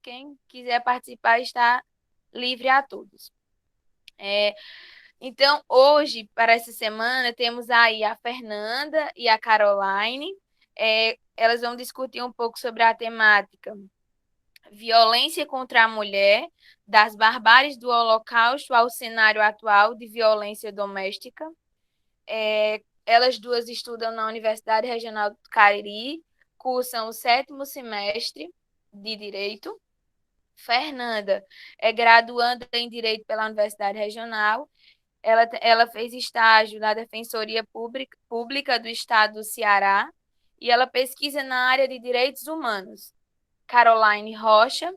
Quem quiser participar está livre a todos. É, então, hoje, para essa semana, temos aí a Fernanda e a Caroline. Elas vão discutir um pouco sobre a temática violência contra a mulher, das barbáries do Holocausto ao cenário atual de violência doméstica. Elas duas estudam na Universidade Regional do Cariri, cursam o sétimo semestre de Direito. Fernanda é graduanda em Direito pela Universidade Regional. Ela fez estágio na Defensoria Pública do Estado do Ceará e ela pesquisa na área de direitos humanos. Caroline Rocha,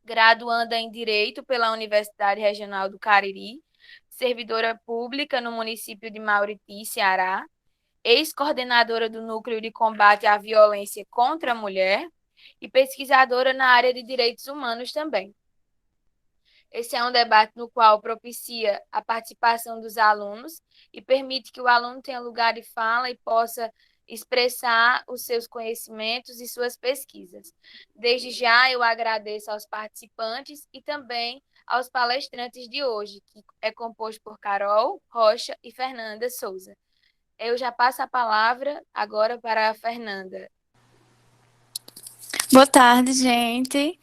graduanda em Direito pela Universidade Regional do Cariri, servidora pública no município de Mauriti, Ceará, ex-coordenadora do Núcleo de Combate à Violência contra a Mulher e pesquisadora na área de direitos humanos também. Esse é um debate no qual propicia a participação dos alunos e permite que o aluno tenha lugar de fala e possa expressar os seus conhecimentos e suas pesquisas. Desde já, eu agradeço aos participantes e também aos palestrantes de hoje, que é composto por Carol Rocha e Fernanda Souza. Eu já passo a palavra agora para a Fernanda. Boa tarde, gente.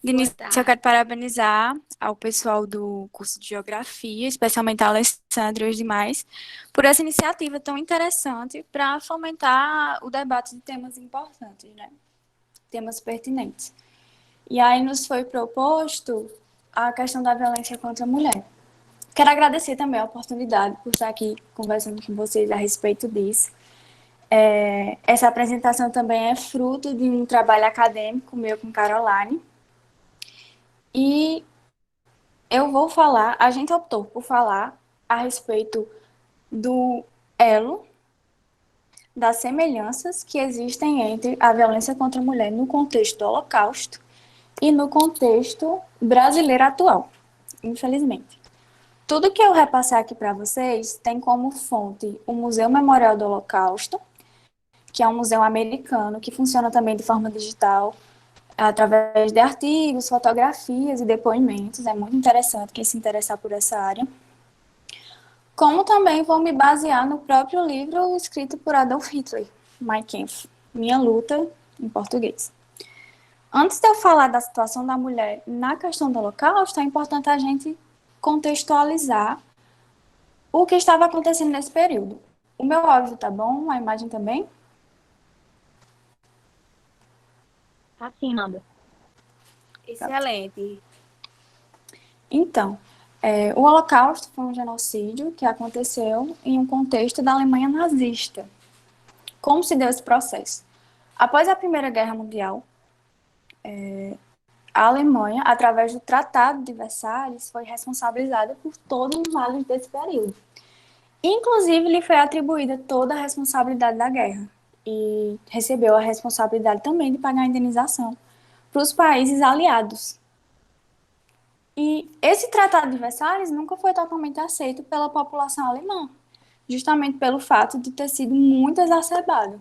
De Boa início, eu quero tarde. parabenizar ao pessoal do curso de Geografia, especialmente a Alessandra e os demais, por essa iniciativa tão interessante para fomentar o debate de temas importantes, né? Temas pertinentes. E aí nos foi proposto a questão da violência contra a mulher. Quero agradecer também a oportunidade por estar aqui conversando com vocês a respeito disso. Essa apresentação também é fruto de um trabalho acadêmico meu com Caroline. E a gente optou por falar a respeito do elo das semelhanças que existem entre a violência contra a mulher no contexto do Holocausto e no contexto brasileiro atual, infelizmente. Tudo que eu repassar aqui para vocês tem como fonte o Museu Memorial do Holocausto, que é um museu americano que funciona também de forma digital, através de artigos, fotografias e depoimentos. É muito interessante quem se interessar por essa área. Como também vou me basear no próprio livro escrito por Adolf Hitler, Mein Kampf, Minha Luta, em português. Antes de eu falar da situação da mulher na questão do Holocausto, é importante a gente contextualizar o que estava acontecendo nesse período. O meu áudio tá bom? A imagem também? Tá sim, Nanda. Pronto. Excelente. Então, o Holocausto foi um genocídio que aconteceu em um contexto da Alemanha nazista. Como se deu esse processo? Após a Primeira Guerra Mundial, a Alemanha, através do Tratado de Versalhes, foi responsabilizada por todos os males desse período. Inclusive, lhe foi atribuída toda a responsabilidade da guerra e recebeu a responsabilidade também de pagar a indenização para os países aliados. E esse Tratado de Versalhes nunca foi totalmente aceito pela população alemã, justamente pelo fato de ter sido muito exacerbado.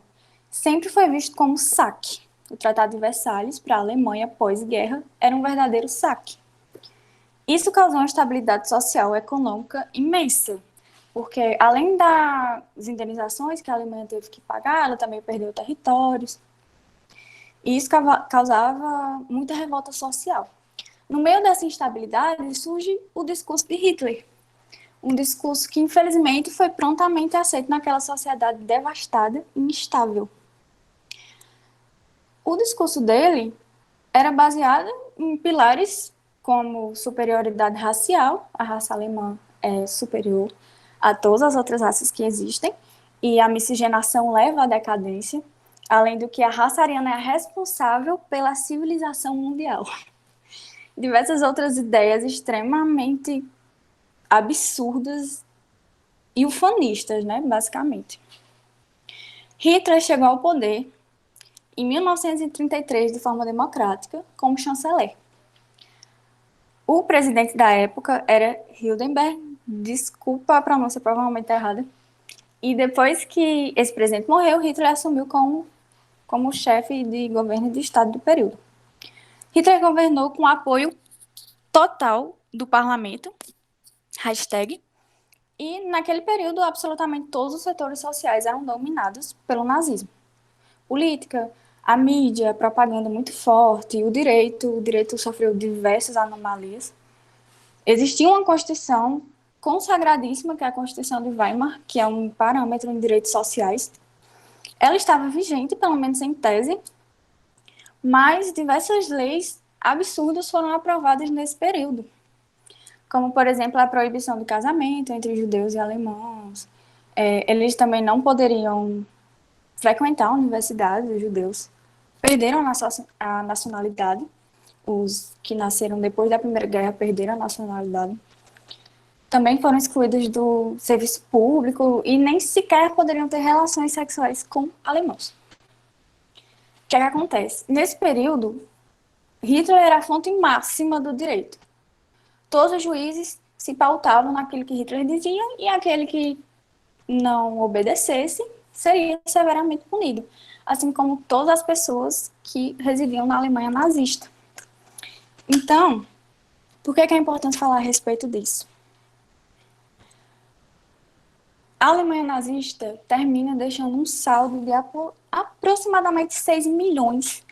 Sempre foi visto como saque. O Tratado de Versalhes, para a Alemanha pós-guerra, era um verdadeiro saque. Isso causou uma estabilidade social e econômica imensa, porque além das indenizações que a Alemanha teve que pagar, ela também perdeu territórios, e isso causava muita revolta social. No meio dessa instabilidade surge o discurso de Hitler, um discurso que infelizmente foi prontamente aceito naquela sociedade devastada e instável. O discurso dele era baseado em pilares como superioridade racial, a raça alemã é superior a todas as outras raças que existem, e a miscigenação leva à decadência, além do que a raça ariana é responsável pela civilização mundial. Diversas outras ideias extremamente absurdas e ufanistas, né, basicamente. Hitler chegou ao poder em 1933 de forma democrática como chanceler. O presidente da época era Hildenberg, desculpa a pronúncia provavelmente errada. E depois que esse presidente morreu, Hitler assumiu como chefe de governo de Estado do período. Hitler governou com apoio total do parlamento, hashtag, e naquele período absolutamente todos os setores sociais eram dominados pelo nazismo. Política, a mídia, a propaganda muito forte, o direito sofreu diversas anomalias. Existia uma Constituição consagradíssima, que é a Constituição de Weimar, que é um parâmetro em direitos sociais. Ela estava vigente, pelo menos em tese, mas diversas leis absurdas foram aprovadas nesse período, como, por exemplo, a proibição do casamento entre judeus e alemãos. Eles também não poderiam frequentar a universidade, os judeus perderam a nacionalidade, os que nasceram depois da Primeira Guerra perderam a nacionalidade. Também foram excluídos do serviço público e nem sequer poderiam ter relações sexuais com alemãos. O que é que acontece? Nesse período, Hitler era a fonte máxima do direito. Todos os juízes se pautavam naquilo que Hitler dizia e aquele que não obedecesse seria severamente punido, assim como todas as pessoas que residiam na Alemanha nazista. Então, por que é importante falar a respeito disso? A Alemanha nazista termina deixando um saldo de aproximadamente 6 milhões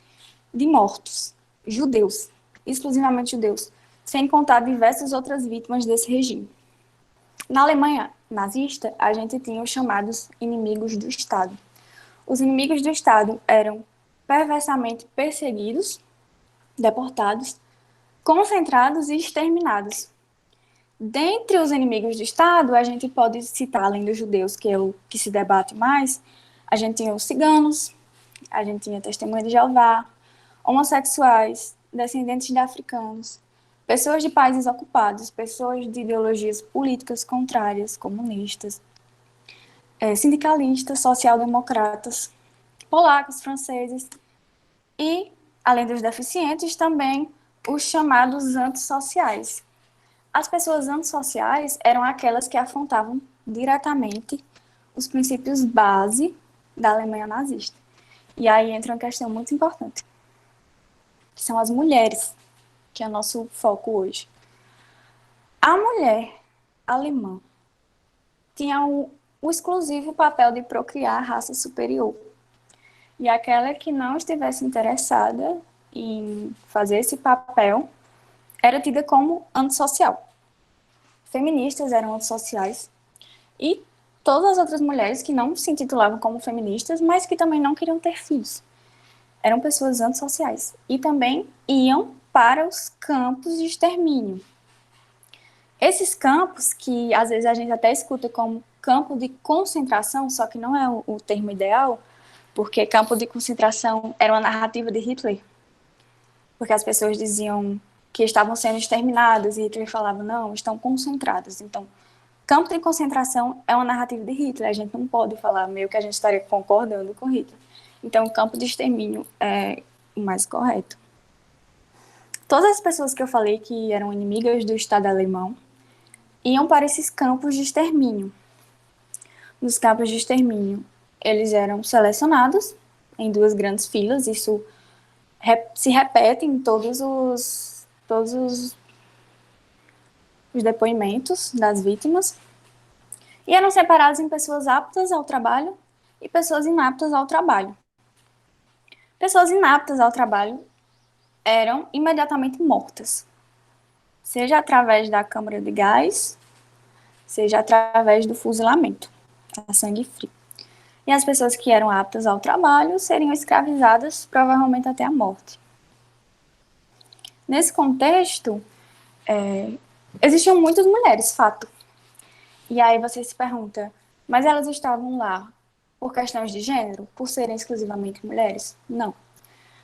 de mortos, judeus, exclusivamente judeus, sem contar diversas outras vítimas desse regime. Na Alemanha nazista, a gente tinha os chamados inimigos do Estado. Os inimigos do Estado eram perversamente perseguidos, deportados, concentrados e exterminados. Dentre os inimigos do Estado, a gente pode citar, além dos judeus, que é o que se debate mais, a gente tinha os ciganos, a gente tinha testemunhas de Jeová, homossexuais, descendentes de africanos, pessoas de países ocupados, pessoas de ideologias políticas contrárias, comunistas, sindicalistas, social-democratas, polacos, franceses e, além dos deficientes, também os chamados antissociais. As pessoas antissociais eram aquelas que afrontavam diretamente os princípios base da Alemanha nazista. E aí entra uma questão muito importante, que são as mulheres, que é o nosso foco hoje. A mulher alemã tinha o exclusivo papel de procriar a raça superior. E aquela que não estivesse interessada em fazer esse papel era tida como antissocial. Feministas eram antissociais e todas as outras mulheres que não se intitulavam como feministas, mas que também não queriam ter filhos. Eram pessoas antissociais e também iam para os campos de extermínio. Esses campos, que às vezes a gente até escuta como campo de concentração, só que não é o termo ideal, porque campo de concentração era uma narrativa de Hitler, porque as pessoas diziam que estavam sendo exterminadas e Hitler falava, não, estão concentradas. Então, campo de concentração é uma narrativa de Hitler, a gente não pode falar meio que a gente estaria concordando com Hitler. Então, campo de extermínio é o mais correto. Todas as pessoas que eu falei que eram inimigas do Estado alemão iam para esses campos de extermínio. Nos campos de extermínio, eles eram selecionados em duas grandes filas, isso se repete em todos os depoimentos das vítimas, e eram separados em pessoas aptas ao trabalho e pessoas inaptas ao trabalho. Pessoas inaptas ao trabalho eram imediatamente mortas, seja através da câmara de gás, seja através do fuzilamento, a sangue frio. E as pessoas que eram aptas ao trabalho seriam escravizadas, provavelmente até a morte. Nesse contexto, existiam muitas mulheres, fato. E aí você se pergunta, mas elas estavam lá por questões de gênero, por serem exclusivamente mulheres? Não.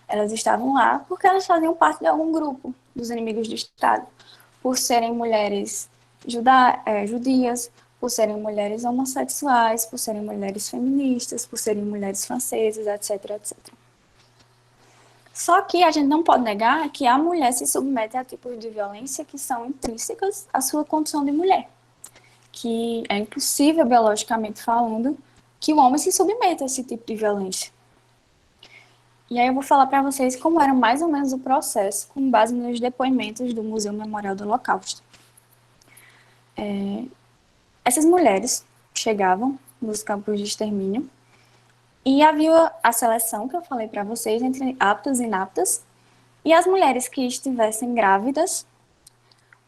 Elas estavam lá porque elas faziam parte de algum grupo dos inimigos do Estado, por serem mulheres judias, por serem mulheres homossexuais, por serem mulheres feministas, por serem mulheres francesas, etc, etc. Só que a gente não pode negar que a mulher se submete a tipos de violência que são intrínsecas à sua condição de mulher. Que é impossível, biologicamente falando, que o homem se submeta a esse tipo de violência. E aí eu vou falar para vocês como era mais ou menos o processo, com base nos depoimentos do Museu Memorial do Holocausto. Essas mulheres chegavam nos campos de extermínio e havia a seleção que eu falei para vocês entre aptas e inaptas, e as mulheres que estivessem grávidas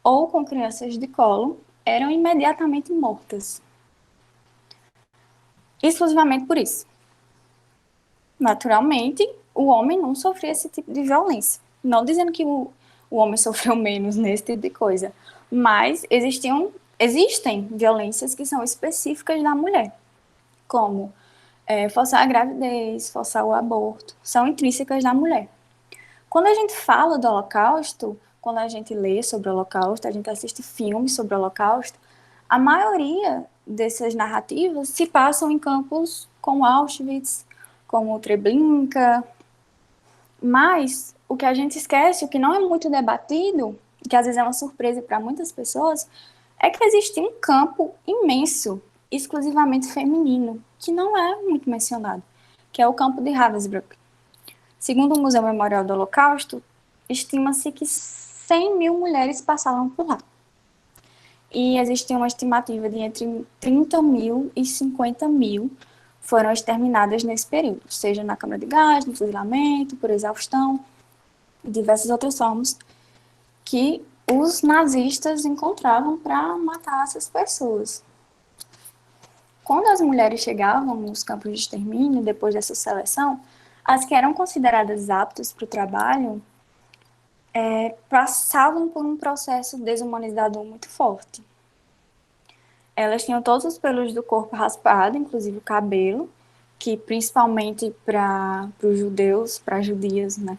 ou com crianças de colo eram imediatamente mortas. Exclusivamente por isso. Naturalmente, o homem não sofria esse tipo de violência. Não dizendo que o homem sofreu menos nesse tipo de coisa, mas existem violências que são específicas da mulher, como forçar a gravidez, forçar o aborto, são intrínsecas da mulher. Quando a gente fala do Holocausto, quando a gente lê sobre o Holocausto, a gente assiste filmes sobre o Holocausto, a maioria dessas narrativas se passam em campos como Auschwitz, como Treblinka, mas o que a gente esquece, o que não é muito debatido, que às vezes é uma surpresa para muitas pessoas, é que existe um campo imenso, exclusivamente feminino, que não é muito mencionado, que é o campo de Ravensbrück. Segundo o Museu Memorial do Holocausto, estima-se que 100 mil mulheres passaram por lá. E existe uma estimativa de entre 30 mil e 50 mil foram exterminadas nesse período, seja na câmara de gás, no fuzilamento, por exaustão, e diversas outras formas que os nazistas encontravam para matar essas pessoas. Quando as mulheres chegavam nos campos de extermínio, depois dessa seleção, as que eram consideradas aptas para o trabalho passavam por um processo desumanizador muito forte. Elas tinham todos os pelos do corpo raspado, inclusive o cabelo, que principalmente para os judeus, para as judias, né,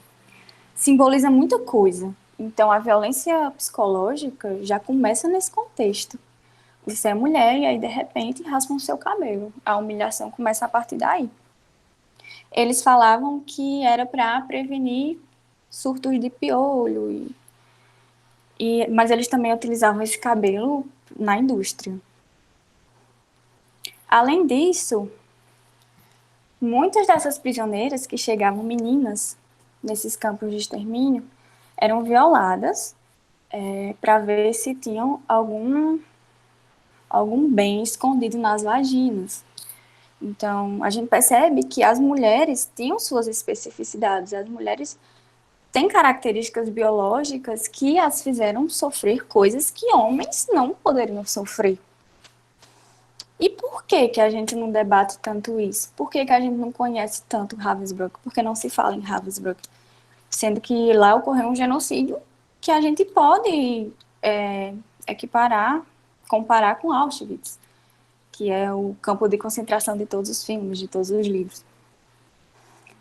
simboliza muita coisa. Então, a violência psicológica já começa nesse contexto. Você é mulher e aí, de repente, raspam o seu cabelo. A humilhação começa a partir daí. Eles falavam que era para prevenir surtos de piolho, mas eles também utilizavam esse cabelo na indústria. Além disso, muitas dessas prisioneiras que chegavam meninas nesses campos de extermínio eram violadas para ver se tinham algum bem escondido nas vaginas. Então, a gente percebe que as mulheres tinham suas especificidades. As mulheres têm características biológicas que as fizeram sofrer coisas que homens não poderiam sofrer. E por que que a gente não debate tanto isso? Por que que a gente não conhece tanto Ravensbrück? Por que não se fala em Ravensbrück? Sendo que lá ocorreu um genocídio que a gente pode comparar com Auschwitz, que é o campo de concentração de todos os filmes, de todos os livros.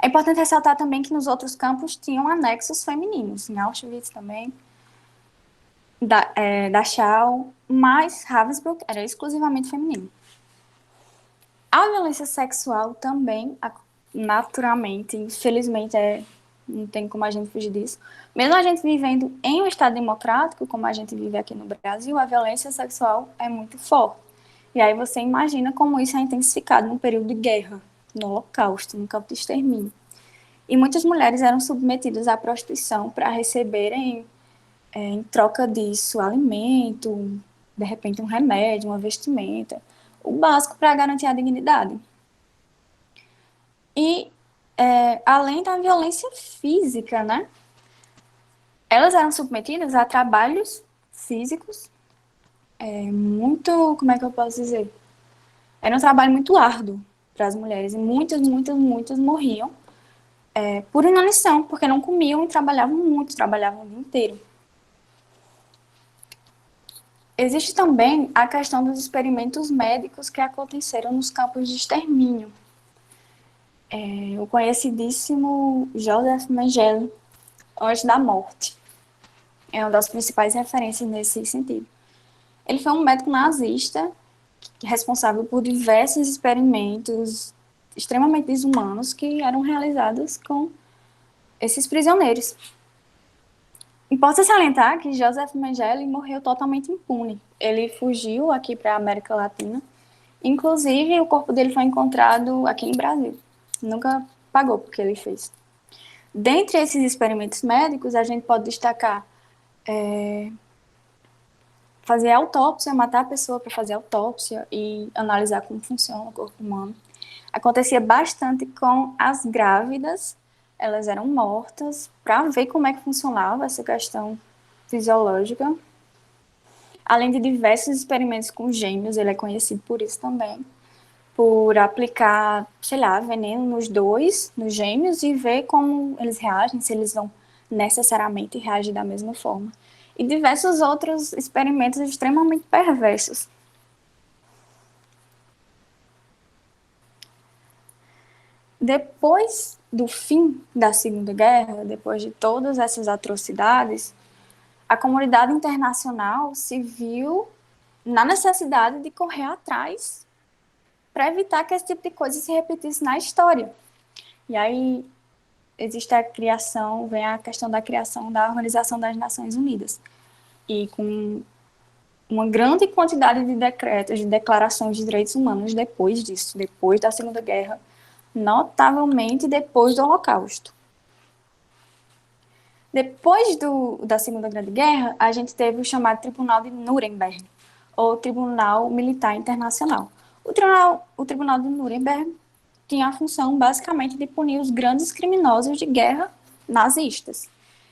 É importante ressaltar também que nos outros campos tinham anexos femininos, em Auschwitz também, Dachau, mas Ravensbrück era exclusivamente feminino. A violência sexual também, naturalmente, infelizmente, não tem como a gente fugir disso. Mesmo a gente vivendo em um estado democrático, como a gente vive aqui no Brasil, a violência sexual é muito forte. E aí você imagina como isso é intensificado no período de guerra, no Holocausto, no campo de extermínio. E muitas mulheres eram submetidas à prostituição para receberem, em troca disso, alimento, de repente um remédio, uma vestimenta, o básico para garantir a dignidade. E, além da violência física, né? Elas eram submetidas a trabalhos físicos muito, como é que eu posso dizer? Era um trabalho muito árduo para as mulheres, e muitas morriam por inanição, porque não comiam e trabalhavam muito, trabalhavam o dia inteiro. Existe também a questão dos experimentos médicos que aconteceram nos campos de extermínio. O conhecidíssimo Joseph Mengele, Antes da Morte, é uma das principais referências nesse sentido. Ele foi um médico nazista responsável por diversos experimentos extremamente desumanos que eram realizados com esses prisioneiros. Importa salientar que Joseph Mengele morreu totalmente impune. Ele fugiu aqui para a América Latina. Inclusive, o corpo dele foi encontrado aqui no Brasil. Nunca pagou porque ele fez. Dentre esses experimentos médicos, a gente pode destacar fazer autópsia, matar a pessoa para fazer autópsia e analisar como funciona o corpo humano. Acontecia bastante com as grávidas, elas eram mortas para ver como é que funcionava essa questão fisiológica. Além de diversos experimentos com gêmeos, ele é conhecido por isso também, por aplicar, sei lá, veneno nos gêmeos e ver como eles reagem, se eles vão necessariamente reagir da mesma forma. E diversos outros experimentos extremamente perversos. Depois do fim da Segunda Guerra, depois de todas essas atrocidades, a comunidade internacional se viu na necessidade de correr atrás para evitar que esse tipo de coisa se repetisse na história. E aí existe a criação, vem a questão da criação da Organização das Nações Unidas. E com uma grande quantidade de decretos, de declarações de direitos humanos depois disso, depois da Segunda Guerra, notavelmente depois do Holocausto. Depois da Segunda Grande Guerra, a gente teve o chamado Tribunal de Nuremberg, ou Tribunal Militar Internacional. O Tribunal de Nuremberg tinha a função, basicamente, de punir os grandes criminosos de guerra nazistas.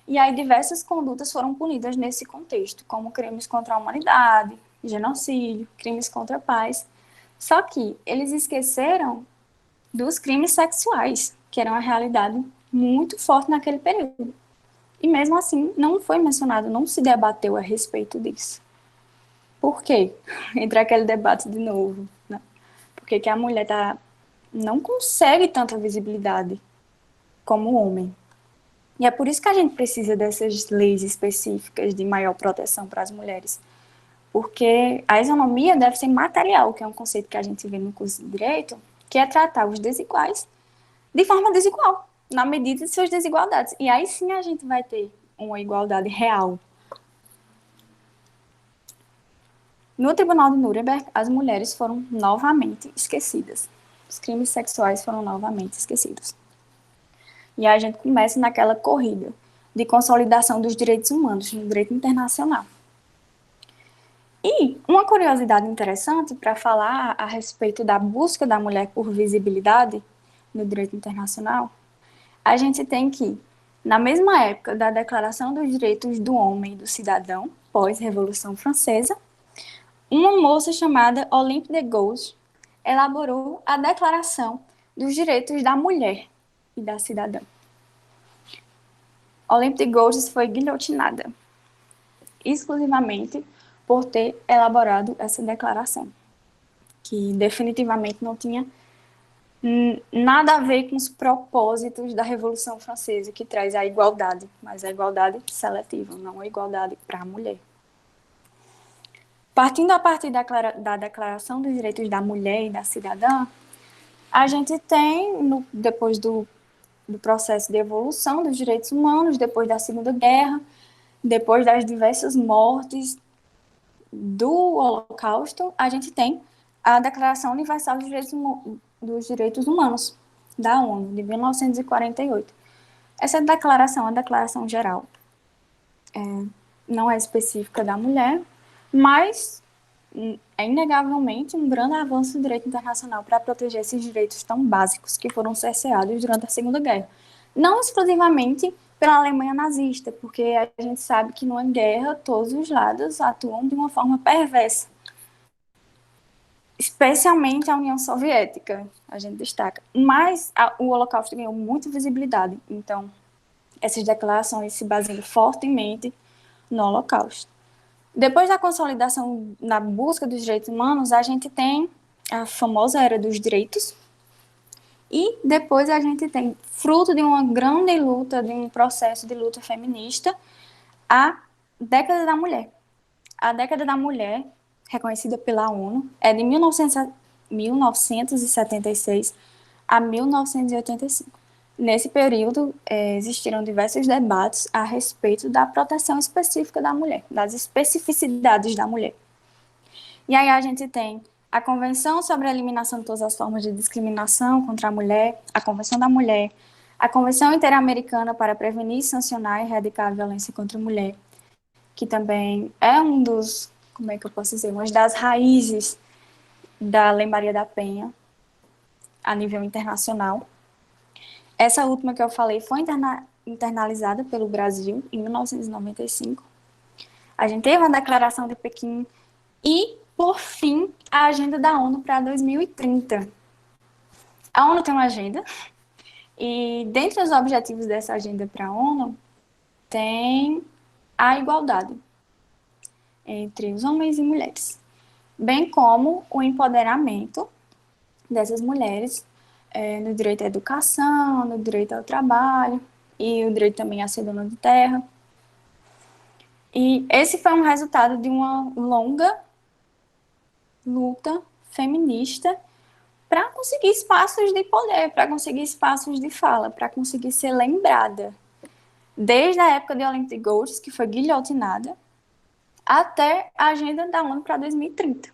E aí diversas condutas foram punidas nesse contexto, como crimes contra a humanidade, genocídio, crimes contra a paz. Só que eles esqueceram dos crimes sexuais, que eram uma realidade muito forte naquele período. E mesmo assim, não foi mencionado, não se debateu a respeito disso. Por quê? Entra aquele debate de novo, né? Por que a mulher não consegue tanta visibilidade como o homem? E é por isso que a gente precisa dessas leis específicas de maior proteção para as mulheres. Porque a isonomia deve ser material, que é um conceito que a gente vê no curso de Direito, que é tratar os desiguais de forma desigual, na medida de suas desigualdades. E aí sim a gente vai ter uma igualdade real. No Tribunal de Nuremberg, as mulheres foram novamente esquecidas. Os crimes sexuais foram novamente esquecidos. E aí a gente começa naquela corrida de consolidação dos direitos humanos no direito internacional. E uma curiosidade interessante para falar a respeito da busca da mulher por visibilidade no direito internacional, a gente tem que, na mesma época da Declaração dos Direitos do Homem e do Cidadão, pós-Revolução Francesa, uma moça chamada Olympe de Gouges elaborou a Declaração dos Direitos da Mulher e da Cidadã. Olympe de Gouges foi guilhotinada, exclusivamente por ter elaborado essa declaração, que definitivamente não tinha nada a ver com os propósitos da Revolução Francesa, que traz a igualdade, mas a igualdade seletiva, não a igualdade para a mulher. Partindo a partir da Declaração dos Direitos da Mulher e da Cidadã, a gente tem, depois do processo de evolução dos direitos humanos, depois da Segunda Guerra, depois das diversas mortes do Holocausto, a gente tem a Declaração Universal dos Direitos Humanos, da ONU, de 1948. Essa declaração é uma declaração geral. Não é específica da mulher, mas é inegavelmente um grande avanço do direito internacional para proteger esses direitos tão básicos que foram cerceados durante a Segunda Guerra. Não exclusivamente pela Alemanha nazista, porque a gente sabe que numa guerra todos os lados atuam de uma forma perversa. Especialmente a União Soviética, a gente destaca. Mas o Holocausto ganhou muita visibilidade, então essas declarações se baseiam fortemente no Holocausto. Depois da consolidação na busca dos direitos humanos, a gente tem a famosa Era dos Direitos, e depois a gente tem, fruto de uma grande luta, de um processo de luta feminista, a Década da Mulher. A Década da Mulher, reconhecida pela ONU, é de 1976 a 1985. Nesse período, existiram diversos debates a respeito da proteção específica da mulher, das especificidades da mulher. E aí a gente tem a Convenção sobre a Eliminação de Todas as Formas de Discriminação contra a Mulher, a Convenção da Mulher, A Convenção Interamericana para Prevenir, Sancionar e Erradicar a Violência contra a Mulher, que também é um dos, como é que eu posso dizer, uma das raízes da Lei Maria da Penha a nível internacional. Essa última que eu falei foi internalizada pelo Brasil em 1995. A gente teve a Declaração de Pequim e, por fim, a Agenda da ONU para 2030. A ONU tem uma agenda e, dentre os objetivos dessa agenda para a ONU, tem a igualdade entre os homens e mulheres, bem como o empoderamento dessas mulheres no direito à educação, no direito ao trabalho e o direito também a ser dona de terra. E esse foi um resultado de uma longa luta feminista para conseguir espaços de poder, para conseguir espaços de fala, para conseguir ser lembrada. Desde a época de Olympe de Gouges, que foi guilhotinada, até a agenda da ONU para 2030. O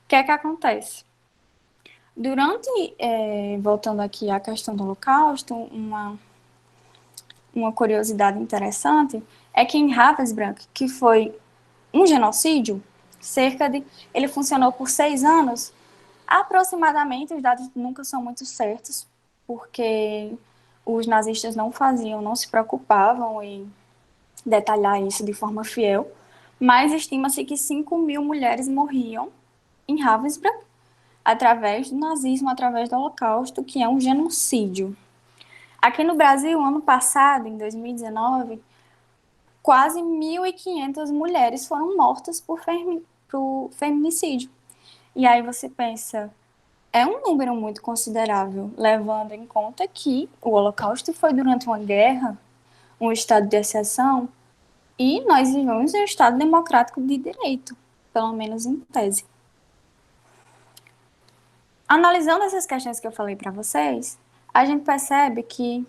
que é que acontece? Durante, voltando aqui à questão do Holocausto, uma curiosidade interessante é que em Ravensbrück, que foi um genocídio, ele funcionou por 6 anos, aproximadamente, os dados nunca são muito certos, porque os nazistas não se preocupavam em detalhar isso de forma fiel, mas estima-se que 5.000 mulheres morriam em Ravensbrück através do nazismo, através do Holocausto, que é um genocídio. Aqui no Brasil, ano passado, em 2019, quase 1.500 mulheres foram mortas por feminicídio. E aí você pensa, é um número muito considerável, levando em conta que o Holocausto foi durante uma guerra, um estado de exceção, e nós vivemos em um estado democrático de direito, pelo menos em tese. Analisando essas questões que eu falei para vocês, a gente percebe que,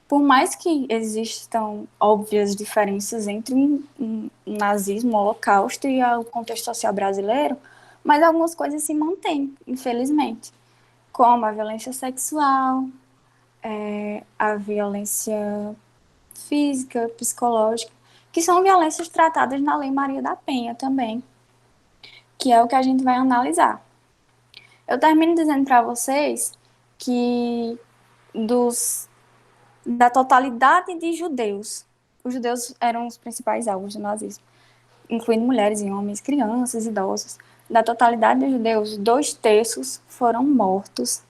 por mais que existam óbvias diferenças entre o nazismo, o Holocausto e o contexto social brasileiro, mas algumas coisas se mantêm, infelizmente, como a violência sexual, a violência física, psicológica, que são violências tratadas na Lei Maria da Penha também, que é o que a gente vai analisar. Eu termino dizendo para vocês que da totalidade de judeus, os judeus eram os principais alvos do nazismo, incluindo mulheres e homens, crianças, idosos. Da totalidade de judeus, 2/3 foram mortos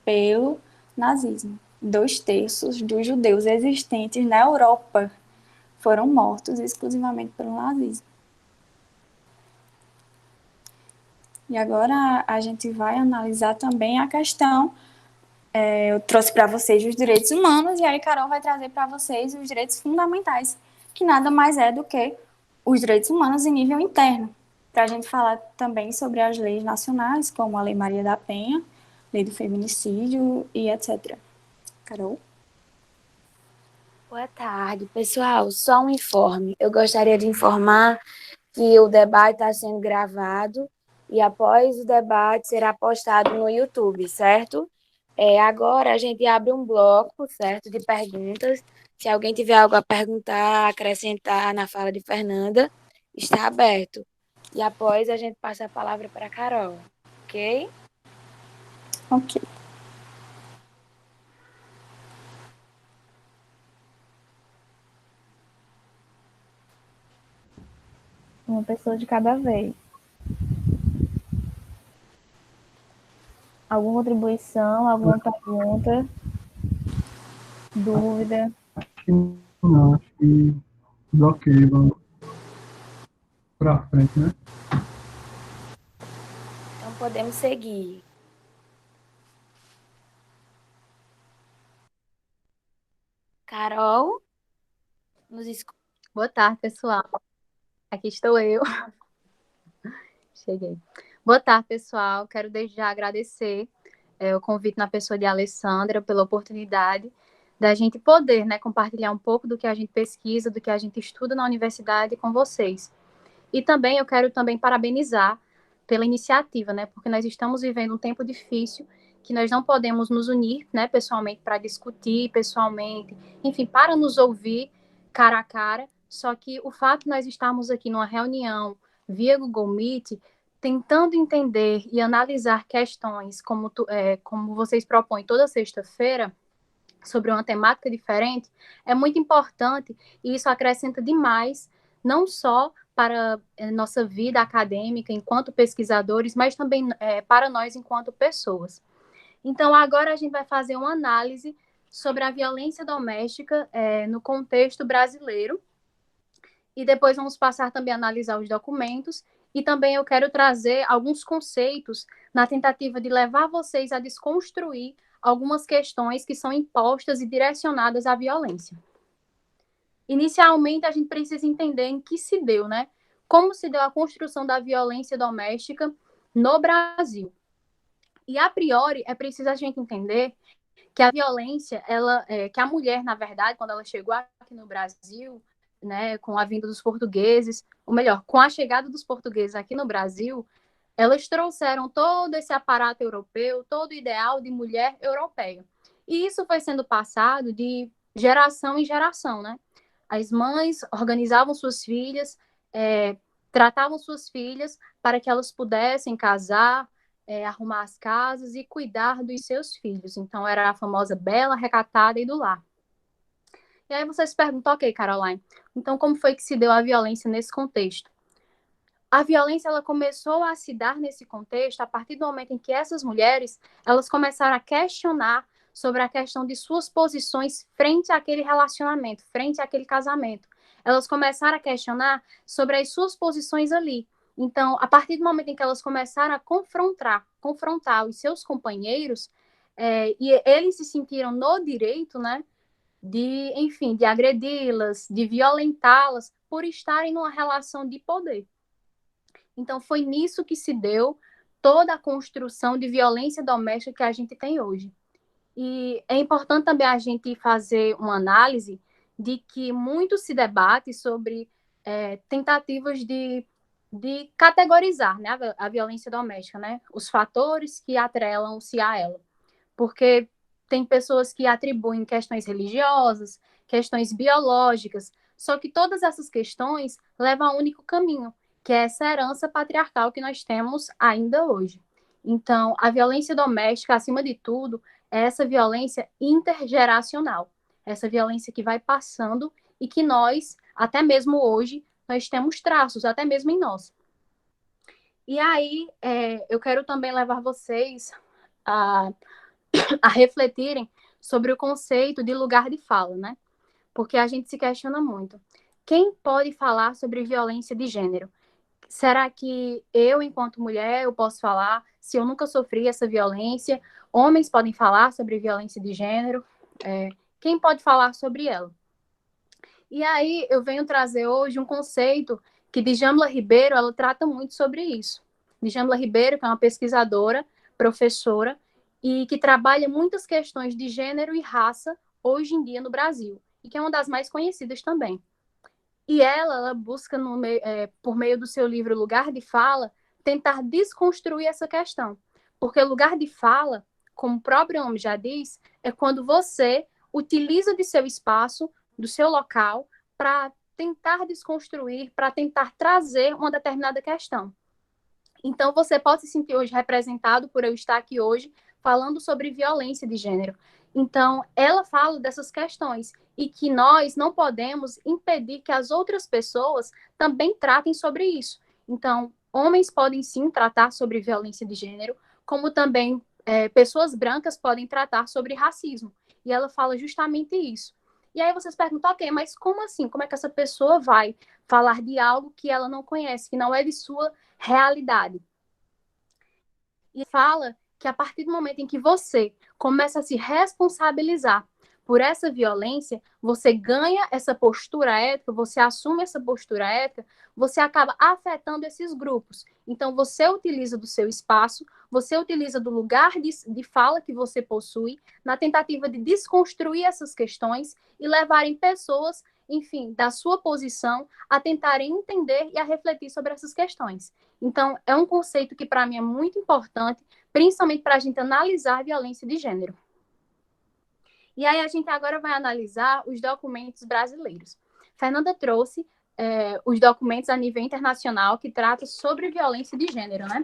pelo nazismo. 2/3 dos judeus existentes na Europa foram mortos exclusivamente pelo nazismo. E agora a gente vai analisar também a questão, eu trouxe para vocês os direitos humanos, e aí Carol vai trazer para vocês os direitos fundamentais, que nada mais é do que os direitos humanos em nível interno, para a gente falar também sobre as leis nacionais, como a Lei Maria da Penha, Lei do Feminicídio e etc. Carol? Boa tarde, pessoal. Só um informe. Eu gostaria de informar que o debate está sendo gravado e após o debate será postado no YouTube, certo? Agora a gente abre um bloco, certo, de perguntas. Se alguém tiver algo a perguntar, acrescentar na fala de Fernanda, está aberto. E após a gente passa a palavra para a Carol, ok? Ok. Uma pessoa de cada vez. Alguma contribuição, alguma pergunta, dúvida? Não, acho que bloqueio, vamos para frente, né? Então podemos seguir. Carol, nos escuta. Boa tarde, pessoal. Aqui estou eu. Cheguei. Boa tarde, pessoal. Quero desde já agradecer o convite na pessoa de Alessandra pela oportunidade da gente poder, né, compartilhar um pouco do que a gente pesquisa, do que a gente estuda na universidade com vocês. E também eu quero também parabenizar pela iniciativa, né, porque nós estamos vivendo um tempo difícil que nós não podemos nos unir, né, pessoalmente para discutir, pessoalmente, enfim, para nos ouvir cara a cara, só que o fato de nós estarmos aqui numa reunião via Google Meet, tentando entender e analisar questões como vocês propõem toda sexta-feira, sobre uma temática diferente, é muito importante e isso acrescenta demais, não só para a nossa vida acadêmica enquanto pesquisadores, mas também para nós enquanto pessoas. Então, agora a gente vai fazer uma análise sobre a violência doméstica no contexto brasileiro e depois vamos passar também a analisar os documentos e também eu quero trazer alguns conceitos na tentativa de levar vocês a desconstruir algumas questões que são impostas e direcionadas à violência. Inicialmente, a gente precisa entender em que se deu, né? Como se deu a construção da violência doméstica no Brasil. E, a priori, é preciso a gente entender que a violência, que a mulher, na verdade, quando ela chegou aqui no Brasil, né, com a vinda dos portugueses, ou melhor, com a chegada dos portugueses aqui no Brasil, elas trouxeram todo esse aparato europeu, todo o ideal de mulher europeia. E isso foi sendo passado de geração em geração, né? As mães organizavam suas filhas, tratavam suas filhas para que elas pudessem casar, arrumar as casas e cuidar dos seus filhos. Então, era a famosa bela, recatada e do lar. E aí você se pergunta, ok, Caroline, então como foi que se deu a violência nesse contexto? A violência ela começou a se dar nesse contexto a partir do momento em que essas mulheres elas começaram a questionar sobre a questão de suas posições frente àquele relacionamento, frente àquele casamento. Elas começaram a questionar sobre as suas posições ali. Então, a partir do momento em que elas começaram a confrontar os seus companheiros, e eles se sentiram no direito, né, de agredi-las, de violentá-las por estarem numa relação de poder. Então, foi nisso que se deu toda a construção de violência doméstica que a gente tem hoje. E é importante também a gente fazer uma análise de que muito se debate sobre tentativas de categorizar, né, a violência doméstica, né, os fatores que atrelam-se a ela. Porque tem pessoas que atribuem questões religiosas, questões biológicas, só que todas essas questões levam a um único caminho, que é essa herança patriarcal que nós temos ainda hoje. Então, a violência doméstica, acima de tudo, é essa violência intergeracional, essa violência que vai passando e que nós, até mesmo hoje, nós temos traços, até mesmo em nós. E aí, eu quero também levar vocês a refletirem sobre o conceito de lugar de fala, né? Porque a gente se questiona muito. Quem pode falar sobre violência de gênero? Será que eu, enquanto mulher, eu posso falar se eu nunca sofri essa violência? Homens podem falar sobre violência de gênero? Quem pode falar sobre ela? E aí eu venho trazer hoje um conceito que Djamila Ribeiro, ela trata muito sobre isso. Djamila Ribeiro, que é uma pesquisadora, professora, e que trabalha muitas questões de gênero e raça hoje em dia no Brasil, e que é uma das mais conhecidas também. E ela busca, por meio do seu livro Lugar de Fala, tentar desconstruir essa questão. Porque lugar de fala, como o próprio nome já diz, é quando você utiliza de seu espaço, do seu local, para tentar desconstruir, para tentar trazer uma determinada questão. Então, você pode se sentir hoje representado por eu estar aqui hoje falando sobre violência de gênero. Então, ela fala dessas questões e que nós não podemos impedir que as outras pessoas também tratem sobre isso. Então, homens podem sim tratar sobre violência de gênero, como também pessoas brancas podem tratar sobre racismo. E ela fala justamente isso. E aí vocês perguntam, ok, mas como assim? Como é que essa pessoa vai falar de algo que ela não conhece, que não é de sua realidade? E fala que a partir do momento em que você começa a se responsabilizar por essa violência, você ganha essa postura ética, você assume essa postura ética, você acaba afetando esses grupos. Então, você utiliza do seu espaço, você utiliza do lugar de fala que você possui, na tentativa de desconstruir essas questões e levarem pessoas enfim, da sua posição, a tentarem entender e a refletir sobre essas questões. Então, é um conceito que, para mim, é muito importante, principalmente para a gente analisar a violência de gênero. E aí a gente agora vai analisar os documentos brasileiros. Fernanda trouxe os documentos a nível internacional que tratam sobre violência de gênero, né?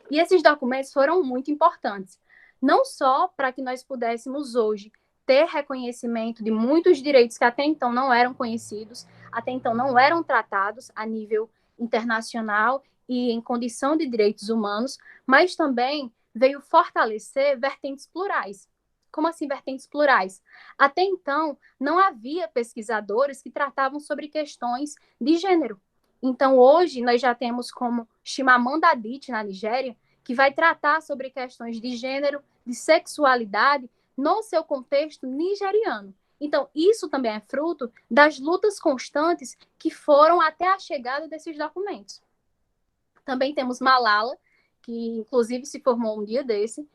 E esses documentos foram muito importantes, não só para que nós pudéssemos hoje ter reconhecimento de muitos direitos que até então não eram conhecidos, até então não eram tratados a nível internacional e em condição de direitos humanos, mas também veio fortalecer vertentes plurais. Como assim vertentes plurais? Até então, não havia pesquisadores que tratavam sobre questões de gênero. Então, hoje, nós já temos como Chimamanda Adichie, na Nigéria, que vai tratar sobre questões de gênero, de sexualidade, no seu contexto nigeriano. Então, isso também é fruto das lutas constantes que foram até a chegada desses documentos. Também temos Malala, que inclusive se formou um dia desse,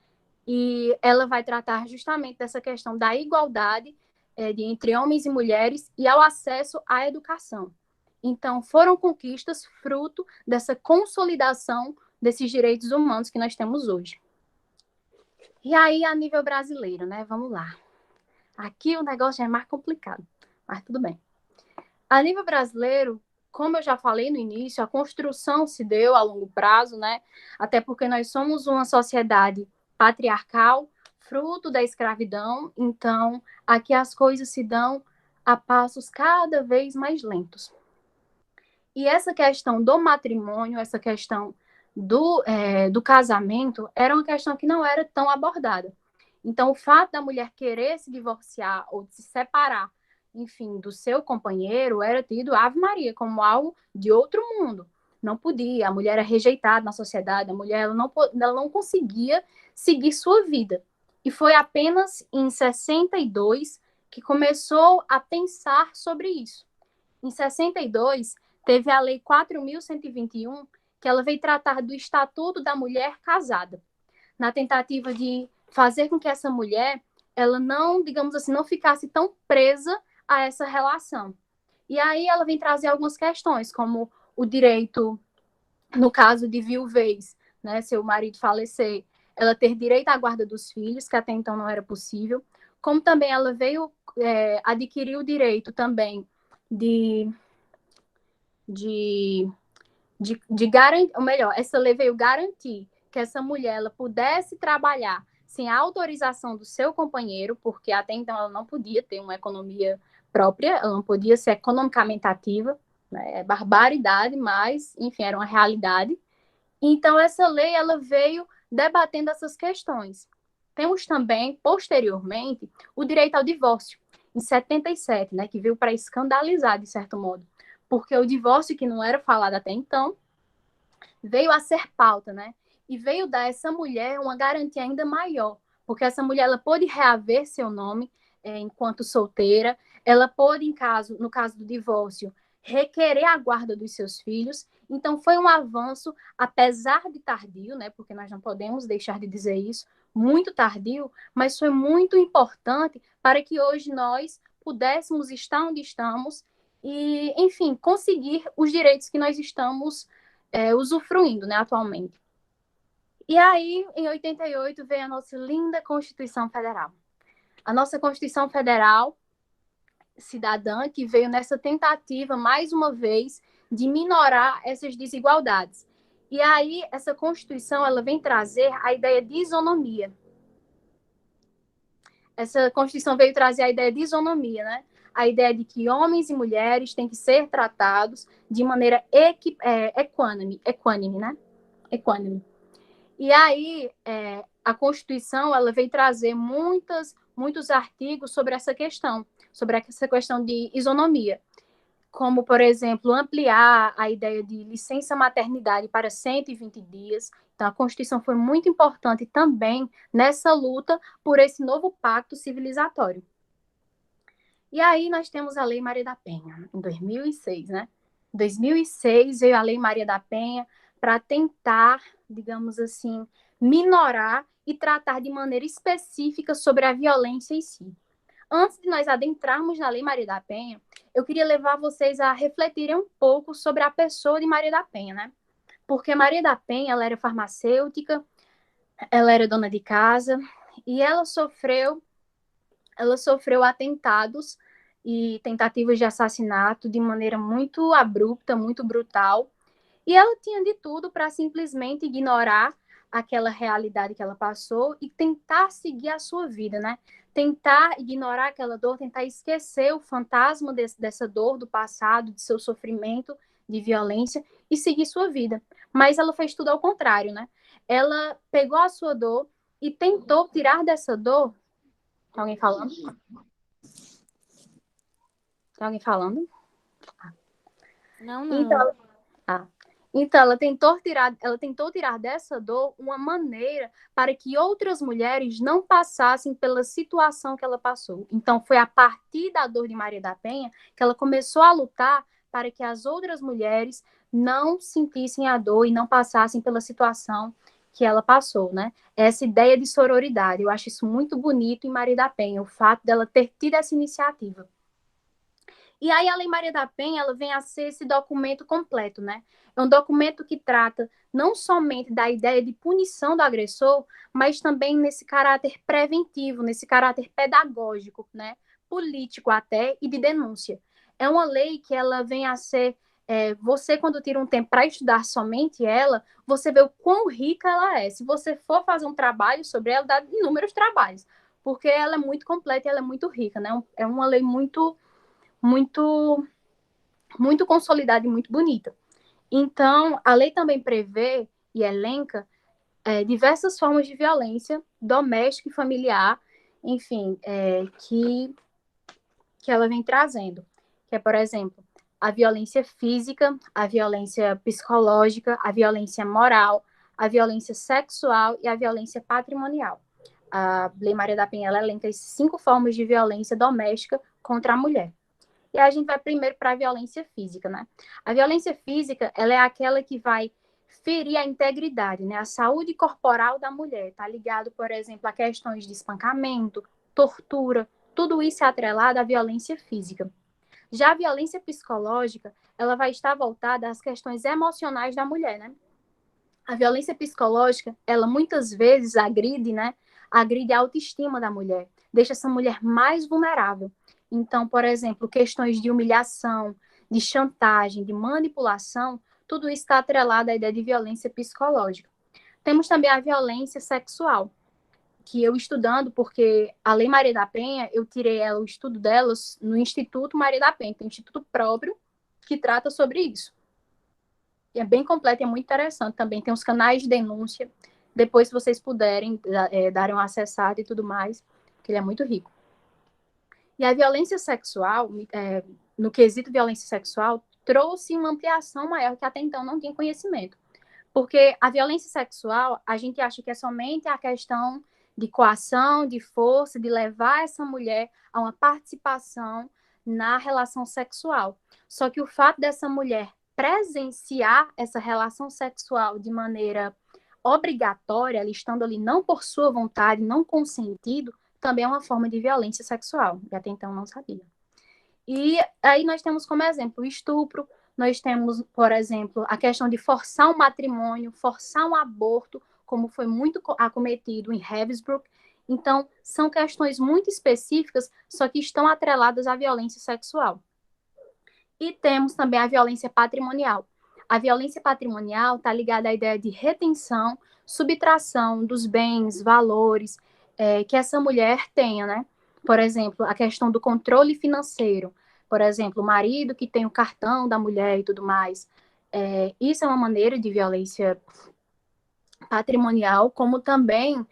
e ela vai tratar justamente dessa questão da igualdade entre homens e mulheres e ao acesso à educação. Então, foram conquistas fruto dessa consolidação desses direitos humanos que nós temos hoje. E aí, a nível brasileiro, né? Vamos lá. Aqui o negócio já é mais complicado, mas tudo bem. A nível brasileiro, como eu já falei no início, a construção se deu a longo prazo, né? Até porque nós somos uma sociedade patriarcal, fruto da escravidão, então aqui as coisas se dão a passos cada vez mais lentos. E essa questão do matrimônio, essa questão do casamento, era uma questão que não era tão abordada. Então, o fato da mulher querer se divorciar ou se separar, enfim, do seu companheiro, era tido, Ave Maria, como algo de outro mundo. Não podia, a mulher era rejeitada na sociedade, a mulher ela não conseguia seguir sua vida. E foi apenas em 62 que começou a pensar sobre isso. Em 62, teve a Lei 4.121, que ela veio tratar do Estatuto da Mulher Casada, na tentativa de fazer com que essa mulher, ela não, digamos assim, não ficasse tão presa a essa relação. E aí ela vem trazer algumas questões, como o direito, no caso de viuvez, né, seu marido falecer, ela ter direito à guarda dos filhos, que até então não era possível, como também ela veio adquirir o direito também de garantir, ou melhor, essa lei veio garantir que essa mulher ela pudesse trabalhar sem a autorização do seu companheiro, porque até então ela não podia ter uma economia própria, ela não podia ser economicamente ativa, né? É barbaridade, mas, enfim, era uma realidade. Então, essa lei ela veio debatendo essas questões. Temos também, posteriormente, o direito ao divórcio, em 77, né, que veio para escandalizar, de certo modo, porque o divórcio, que não era falado até então, veio a ser pauta, né? E veio dar a essa mulher uma garantia ainda maior, porque essa mulher ela pôde reaver seu nome enquanto solteira, ela pôde, no caso do divórcio, requerer a guarda dos seus filhos. Então, foi um avanço, apesar de tardio, né? Porque nós não podemos deixar de dizer isso, muito tardio, mas foi muito importante para que hoje nós pudéssemos estar onde estamos e, enfim, conseguir os direitos que nós estamos usufruindo, né, atualmente. E aí, em 88, veio a nossa linda Constituição Federal. A nossa Constituição Federal cidadã, que veio nessa tentativa, mais uma vez, de minorar essas desigualdades. E aí, essa Constituição, ela vem trazer a ideia de isonomia. Essa Constituição veio trazer a ideia de isonomia, né? A ideia de que homens e mulheres têm que ser tratados de maneira equânime, né? Equânime. E aí, a Constituição, ela veio trazer muitos artigos sobre essa questão de isonomia, como, por exemplo, ampliar a ideia de licença maternidade para 120 dias. Então, a Constituição foi muito importante também nessa luta por esse novo pacto civilizatório. E aí nós temos a Lei Maria da Penha, em 2006, né? Em 2006 veio a Lei Maria da Penha para tentar, digamos assim, minorar e tratar de maneira específica sobre a violência em si. Antes de nós adentrarmos na Lei Maria da Penha, eu queria levar vocês a refletirem um pouco sobre a pessoa de Maria da Penha, né? Porque Maria da Penha, ela era farmacêutica, ela era dona de casa, e ela sofreu atentados e tentativas de assassinato de maneira muito abrupta, muito brutal. E ela tinha de tudo para simplesmente ignorar aquela realidade que ela passou e tentar seguir a sua vida, né? Tentar ignorar aquela dor, tentar esquecer o fantasma dessa dor do passado, de seu sofrimento, de violência e seguir sua vida. Mas ela fez tudo ao contrário, né? Ela pegou a sua dor e tentou tirar dessa dor. Tem alguém falando? Tem alguém falando? Não, não. Então, ah. Então, ela tentou tirar dessa dor uma maneira para que outras mulheres não passassem pela situação que ela passou. Então, foi a partir da dor de Maria da Penha que ela começou a lutar para que as outras mulheres não sentissem a dor e não passassem pela situação que ela passou, né? Essa ideia de sororidade, eu acho isso muito bonito em Maria da Penha, o fato dela ter tido essa iniciativa. E aí, a Lei Maria da Penha, ela vem a ser esse documento completo, né? É um documento que trata não somente da ideia de punição do agressor, mas também nesse caráter preventivo, nesse caráter pedagógico, né? Político até, e de denúncia. É uma lei que ela vem a ser... você, quando tira um tempo para estudar somente ela, você vê o quão rica ela é. Se você for fazer um trabalho sobre ela, dá inúmeros trabalhos, porque ela é muito completa e ela é muito rica, né? É uma lei muito, muito consolidada e muito bonita. Então, a lei também prevê e elenca diversas formas de violência doméstica e familiar, enfim, que ela vem trazendo. Que é, por exemplo, a violência física, a violência psicológica, a violência moral, a violência sexual e a violência patrimonial. A Lei Maria da Penha elenca as 5 formas de violência doméstica contra a mulher. E a gente vai primeiro para a violência física, né? A violência física, ela é aquela que vai ferir a integridade, né? A saúde corporal da mulher. Está ligado, por exemplo, a questões de espancamento, tortura, tudo isso é atrelado à violência física. Já a violência psicológica, ela vai estar voltada às questões emocionais da mulher, né? A violência psicológica, ela muitas vezes agride, né? Agride a autoestima da mulher, deixa essa mulher mais vulnerável. Então, por exemplo, questões de humilhação, de chantagem, de manipulação, tudo isso está atrelado à ideia de violência psicológica. Temos também a violência sexual, que eu estudando, porque a Lei Maria da Penha, eu tirei o estudo delas no Instituto Maria da Penha, tem um instituto próprio que trata sobre isso. E é bem completo e é muito interessante também. Tem os canais de denúncia. Depois, se vocês puderem, darem uma acessada e tudo mais, porque ele é muito rico. E a violência sexual, no quesito violência sexual, trouxe uma ampliação maior que até então não tinha conhecimento. Porque a violência sexual, a gente acha que é somente a questão de coação, de força, de levar essa mulher a uma participação na relação sexual. Só que o fato dessa mulher presenciar essa relação sexual de maneira obrigatória, ela estando ali não por sua vontade, não consentido, também é uma forma de violência sexual, que até então não sabia. E aí nós temos como exemplo o estupro, nós temos, por exemplo, a questão de forçar um matrimônio, forçar um aborto, como foi muito acometido em Havrisbrook. Então, são questões muito específicas, só que estão atreladas à violência sexual. E temos também a violência patrimonial. A violência patrimonial está ligada à ideia de retenção, subtração dos bens, valores que essa mulher tenha, né? Por exemplo, a questão do controle financeiro. Por exemplo, o marido que tem o cartão da mulher e tudo mais. Isso é uma maneira de violência patrimonial, como também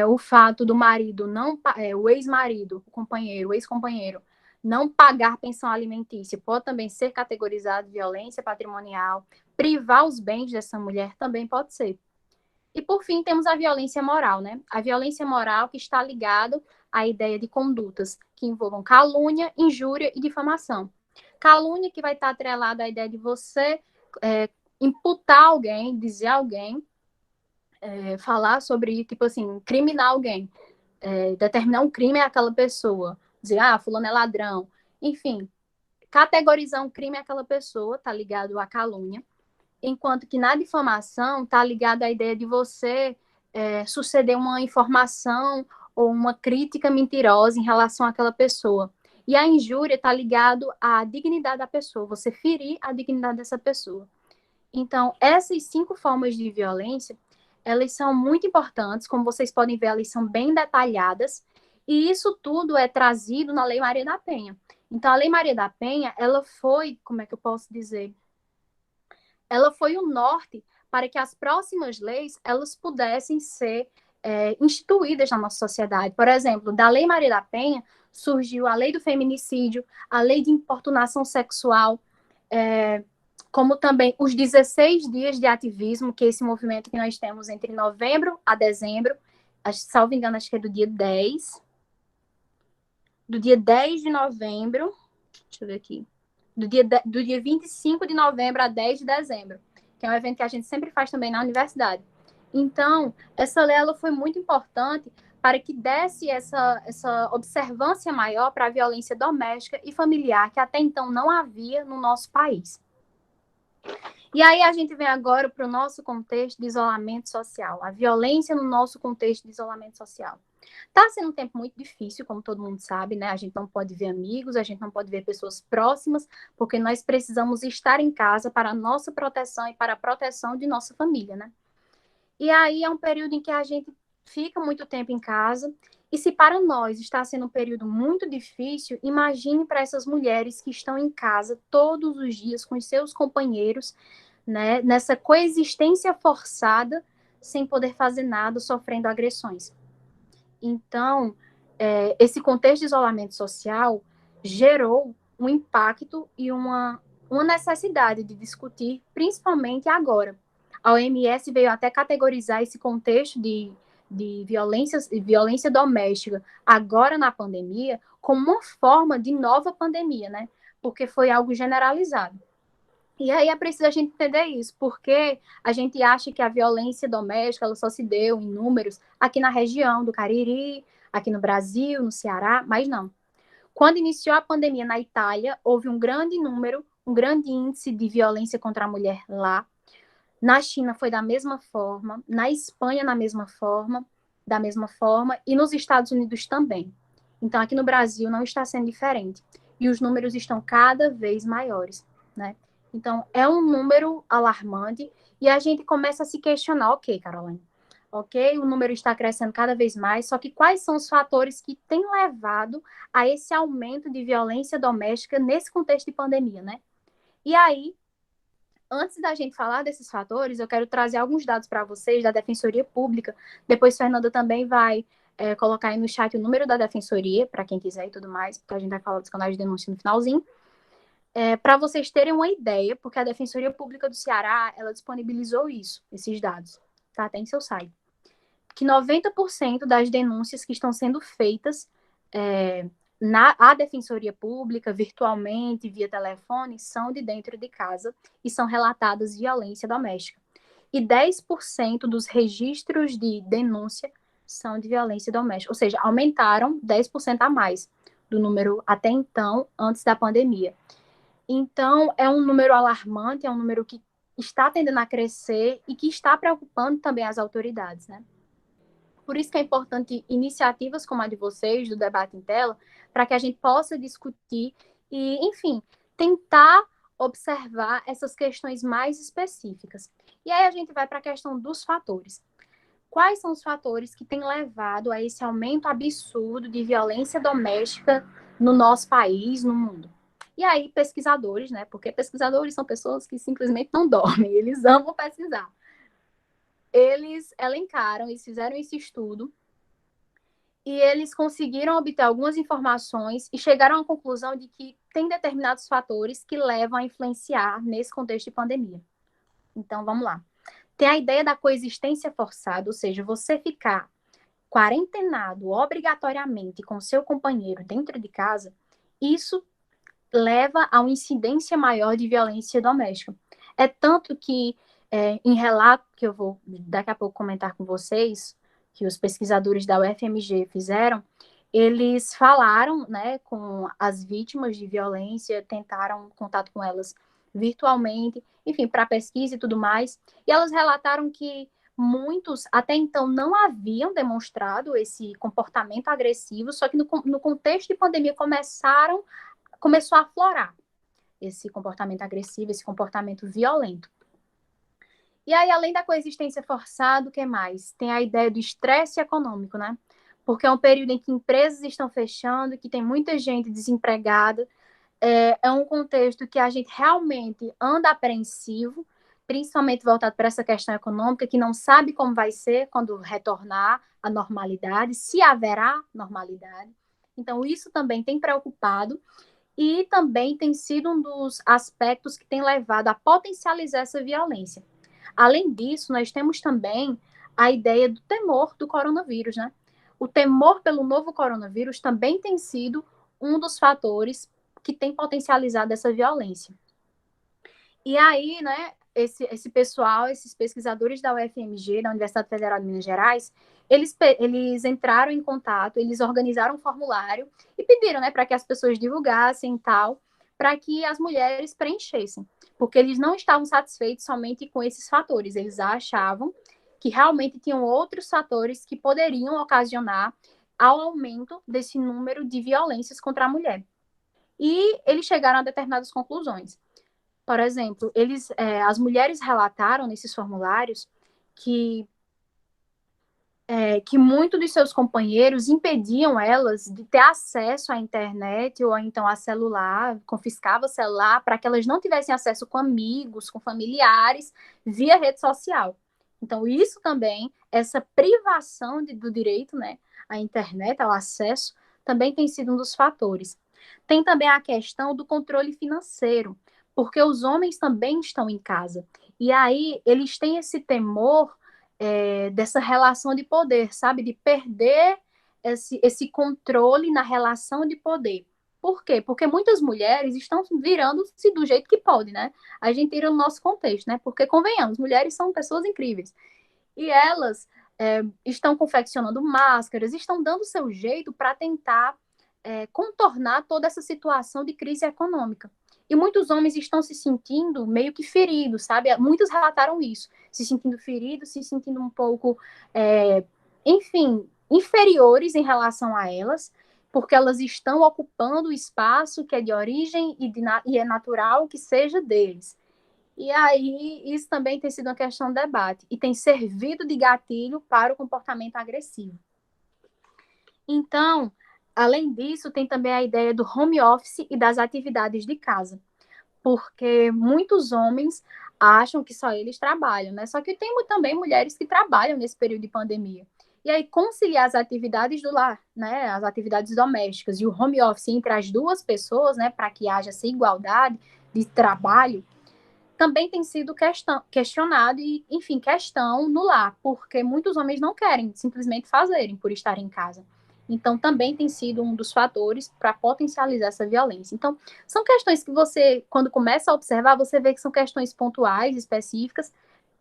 o fato do marido não, o ex-marido, o companheiro, o ex-companheiro, não pagar pensão alimentícia pode também ser categorizado de violência patrimonial. Privar os bens dessa mulher também pode ser. E, por fim, temos a violência moral, né? A violência moral que está ligada à ideia de condutas que envolvam calúnia, injúria e difamação. Calúnia que vai estar atrelada à ideia de você imputar alguém, dizer alguém, falar sobre, tipo assim, criminar alguém, determinar um crime àquela pessoa, dizer, fulano é ladrão, enfim, categorizar um crime àquela pessoa, está ligado à calúnia, enquanto que na difamação está ligado à ideia de você suceder uma informação ou uma crítica mentirosa em relação àquela pessoa. E a injúria está ligado à dignidade da pessoa, você ferir a dignidade dessa pessoa. Então, essas 5 formas de violência, elas são muito importantes, como vocês podem ver, elas são bem detalhadas, e isso tudo é trazido na Lei Maria da Penha. Então, a Lei Maria da Penha, ela foi, como é que eu posso dizer? Ela foi o norte para que as próximas leis, elas pudessem ser instituídas na nossa sociedade. Por exemplo, da Lei Maria da Penha, surgiu a Lei do Feminicídio, a Lei de Importunação Sexual, como também os 16 dias de ativismo, que é esse movimento que nós temos entre novembro a dezembro, salvo engano, acho que é do dia 10. Do dia 10 de novembro, deixa eu ver aqui, do dia 25 de novembro a 10 de dezembro, que é um evento que a gente sempre faz também na universidade. Então, essa lei ela foi muito importante para que desse essa observância maior para a violência doméstica e familiar, que até então não havia no nosso país. E aí a gente vem agora para o nosso contexto de isolamento social, a violência no nosso contexto de isolamento social. Está sendo um tempo muito difícil, como todo mundo sabe, né? A gente não pode ver amigos, a gente não pode ver pessoas próximas, porque nós precisamos estar em casa para a nossa proteção e para a proteção de nossa família, né? E aí é um período em que a gente fica muito tempo em casa, e se para nós está sendo um período muito difícil, imagine para essas mulheres que estão em casa todos os dias com os seus companheiros, né? Nessa coexistência forçada, sem poder fazer nada, sofrendo agressões. Então, esse contexto de isolamento social gerou um impacto e uma necessidade de discutir, principalmente agora. A OMS veio até categorizar esse contexto de violência doméstica agora na pandemia como uma forma de nova pandemia, né? Porque foi algo generalizado. E aí é preciso a gente entender isso, porque a gente acha que a violência doméstica ela só se deu em números aqui na região do Cariri, aqui no Brasil, no Ceará, mas não. Quando iniciou a pandemia na Itália, houve um grande número, um grande índice de violência contra a mulher lá. Na China foi da mesma forma, na Espanha da mesma forma, e nos Estados Unidos também. Então, aqui no Brasil não está sendo diferente. E os números estão cada vez maiores, né? Então, é um número alarmante e a gente começa a se questionar, ok, Caroline, ok, o número está crescendo cada vez mais, só que quais são os fatores que têm levado a esse aumento de violência doméstica nesse contexto de pandemia, né? E aí, antes da gente falar desses fatores, eu quero trazer alguns dados para vocês da Defensoria Pública. Depois, Fernanda também vai colocar aí no chat o número da Defensoria, para quem quiser e tudo mais, porque a gente vai falar dos canais de denúncia no finalzinho. Para vocês terem uma ideia, porque a Defensoria Pública do Ceará, ela disponibilizou esses dados, tá? Até em seu site. Que 90% das denúncias que estão sendo feitas à Defensoria Pública, virtualmente, via telefone, são de dentro de casa e são relatadas violência doméstica. E 10% dos registros de denúncia são de violência doméstica, ou seja, aumentaram 10% a mais do número até então, antes da pandemia. Então, é um número alarmante, é um número que está tendendo a crescer e que está preocupando também as autoridades, né? Por isso que é importante iniciativas como a de vocês, do Debate em Tela, para que a gente possa discutir e, enfim, tentar observar essas questões mais específicas. E aí a gente vai para a questão dos fatores. Quais são os fatores que têm levado a esse aumento absurdo de violência doméstica no nosso país, no mundo? E aí, pesquisadores, né? Porque pesquisadores são pessoas que simplesmente não dormem, eles amam pesquisar. Eles elencaram, eles fizeram esse estudo e eles conseguiram obter algumas informações e chegaram à conclusão de que tem determinados fatores que levam a influenciar nesse contexto de pandemia. Então, vamos lá. Tem a ideia da coexistência forçada, ou seja, você ficar quarentenado obrigatoriamente com seu companheiro dentro de casa, isso leva a uma incidência maior de violência doméstica. É tanto que, em relato que eu vou daqui a pouco comentar com vocês, que os pesquisadores da UFMG fizeram, eles falaram, né, com as vítimas de violência, tentaram contato com elas virtualmente, enfim, para pesquisa e tudo mais, e elas relataram que muitos até então não haviam demonstrado esse comportamento agressivo, só que no contexto de pandemia começou a aflorar esse comportamento agressivo, esse comportamento violento. E aí, além da coexistência forçada, o que mais? Tem a ideia do estresse econômico, né? Porque é um período em que empresas estão fechando, que tem muita gente desempregada. É um contexto que a gente realmente anda apreensivo, principalmente voltado para essa questão econômica, que não sabe como vai ser quando retornar à normalidade, se haverá normalidade. Então, isso também tem preocupado e também tem sido um dos aspectos que tem levado a potencializar essa violência. Além disso, nós temos também a ideia do temor do coronavírus, né? O temor pelo novo coronavírus também tem sido um dos fatores que tem potencializado essa violência. E aí, né, esse pessoal, esses pesquisadores da UFMG, da Universidade Federal de Minas Gerais, eles entraram em contato, eles organizaram um formulário e pediram, né, para que as pessoas divulgassem e tal, para que as mulheres preenchessem, porque eles não estavam satisfeitos somente com esses fatores, eles achavam que realmente tinham outros fatores que poderiam ocasionar ao aumento desse número de violências contra a mulher. E eles chegaram a determinadas conclusões. Por exemplo, as mulheres relataram nesses formulários que, que muitos dos seus companheiros impediam elas de ter acesso à internet ou então a celular, confiscava o celular para que elas não tivessem acesso com amigos, com familiares, via rede social. Então, isso também, essa privação do direito, né, à internet, ao acesso, também tem sido um dos fatores. Tem também a questão do controle financeiro, porque os homens também estão em casa. E aí eles têm esse temor dessa relação de poder, sabe? De perder esse controle na relação de poder. Por quê? Porque muitas mulheres estão virando-se do jeito que pode, né? A gente tira no nosso contexto, né? Porque, convenhamos, mulheres são pessoas incríveis. E elas estão confeccionando máscaras, estão dando seu jeito para tentar contornar toda essa situação de crise econômica. E muitos homens estão se sentindo meio que feridos, sabe? Muitos relataram isso, se sentindo feridos, se sentindo um pouco, enfim, inferiores em relação a elas, porque elas estão ocupando o espaço que é de origem e é natural que seja deles. E aí, isso também tem sido uma questão de debate e tem servido de gatilho para o comportamento agressivo. Então, além disso, tem também a ideia do home office e das atividades de casa, porque muitos homens acham que só eles trabalham, né? Só que tem também mulheres que trabalham nesse período de pandemia. E aí, conciliar as atividades do lar, né, as atividades domésticas e o home office entre as duas pessoas, né, para que haja essa igualdade de trabalho, também tem sido questionado e, enfim, questão no lar, porque muitos homens não querem simplesmente fazerem por estar em casa. Então, também tem sido um dos fatores para potencializar essa violência. Então, são questões que você, quando começa a observar, você vê que são questões pontuais, específicas,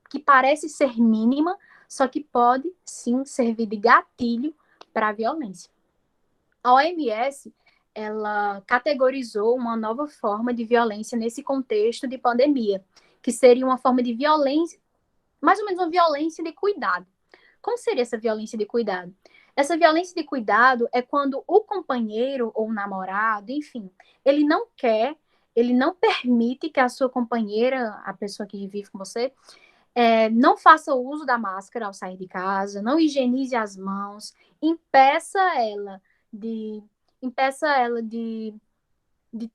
que parece ser mínima, só que pode, sim, servir de gatilho para a violência. A OMS, ela categorizou uma nova forma de violência nesse contexto de pandemia, que seria uma forma de violência, mais ou menos uma violência de cuidado. Como seria essa violência de cuidado? Essa violência de cuidado é quando o companheiro ou o namorado, enfim, ele não quer, ele não permite que a sua companheira, a pessoa que vive com você, não faça uso da máscara ao sair de casa, não higienize as mãos, impeça ela de, impeça ela de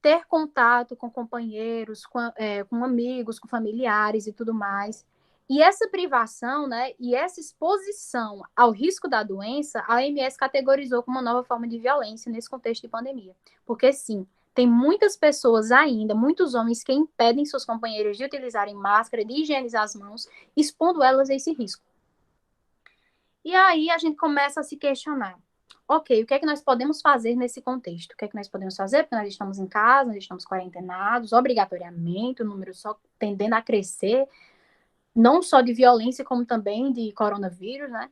ter contato com companheiros, com amigos, com familiares e tudo mais. E essa privação, né, e essa exposição ao risco da doença, a OMS categorizou como uma nova forma de violência nesse contexto de pandemia. Porque, sim, tem muitas pessoas ainda, muitos homens que impedem seus companheiros de utilizarem máscara, de higienizar as mãos, expondo elas a esse risco. E aí a gente começa a se questionar. Ok, o que é que nós podemos fazer nesse contexto? O que é que nós podemos fazer? Porque nós estamos em casa, nós estamos quarentenados, obrigatoriamente, o número só tendendo a crescer, não só de violência, como também de coronavírus, né?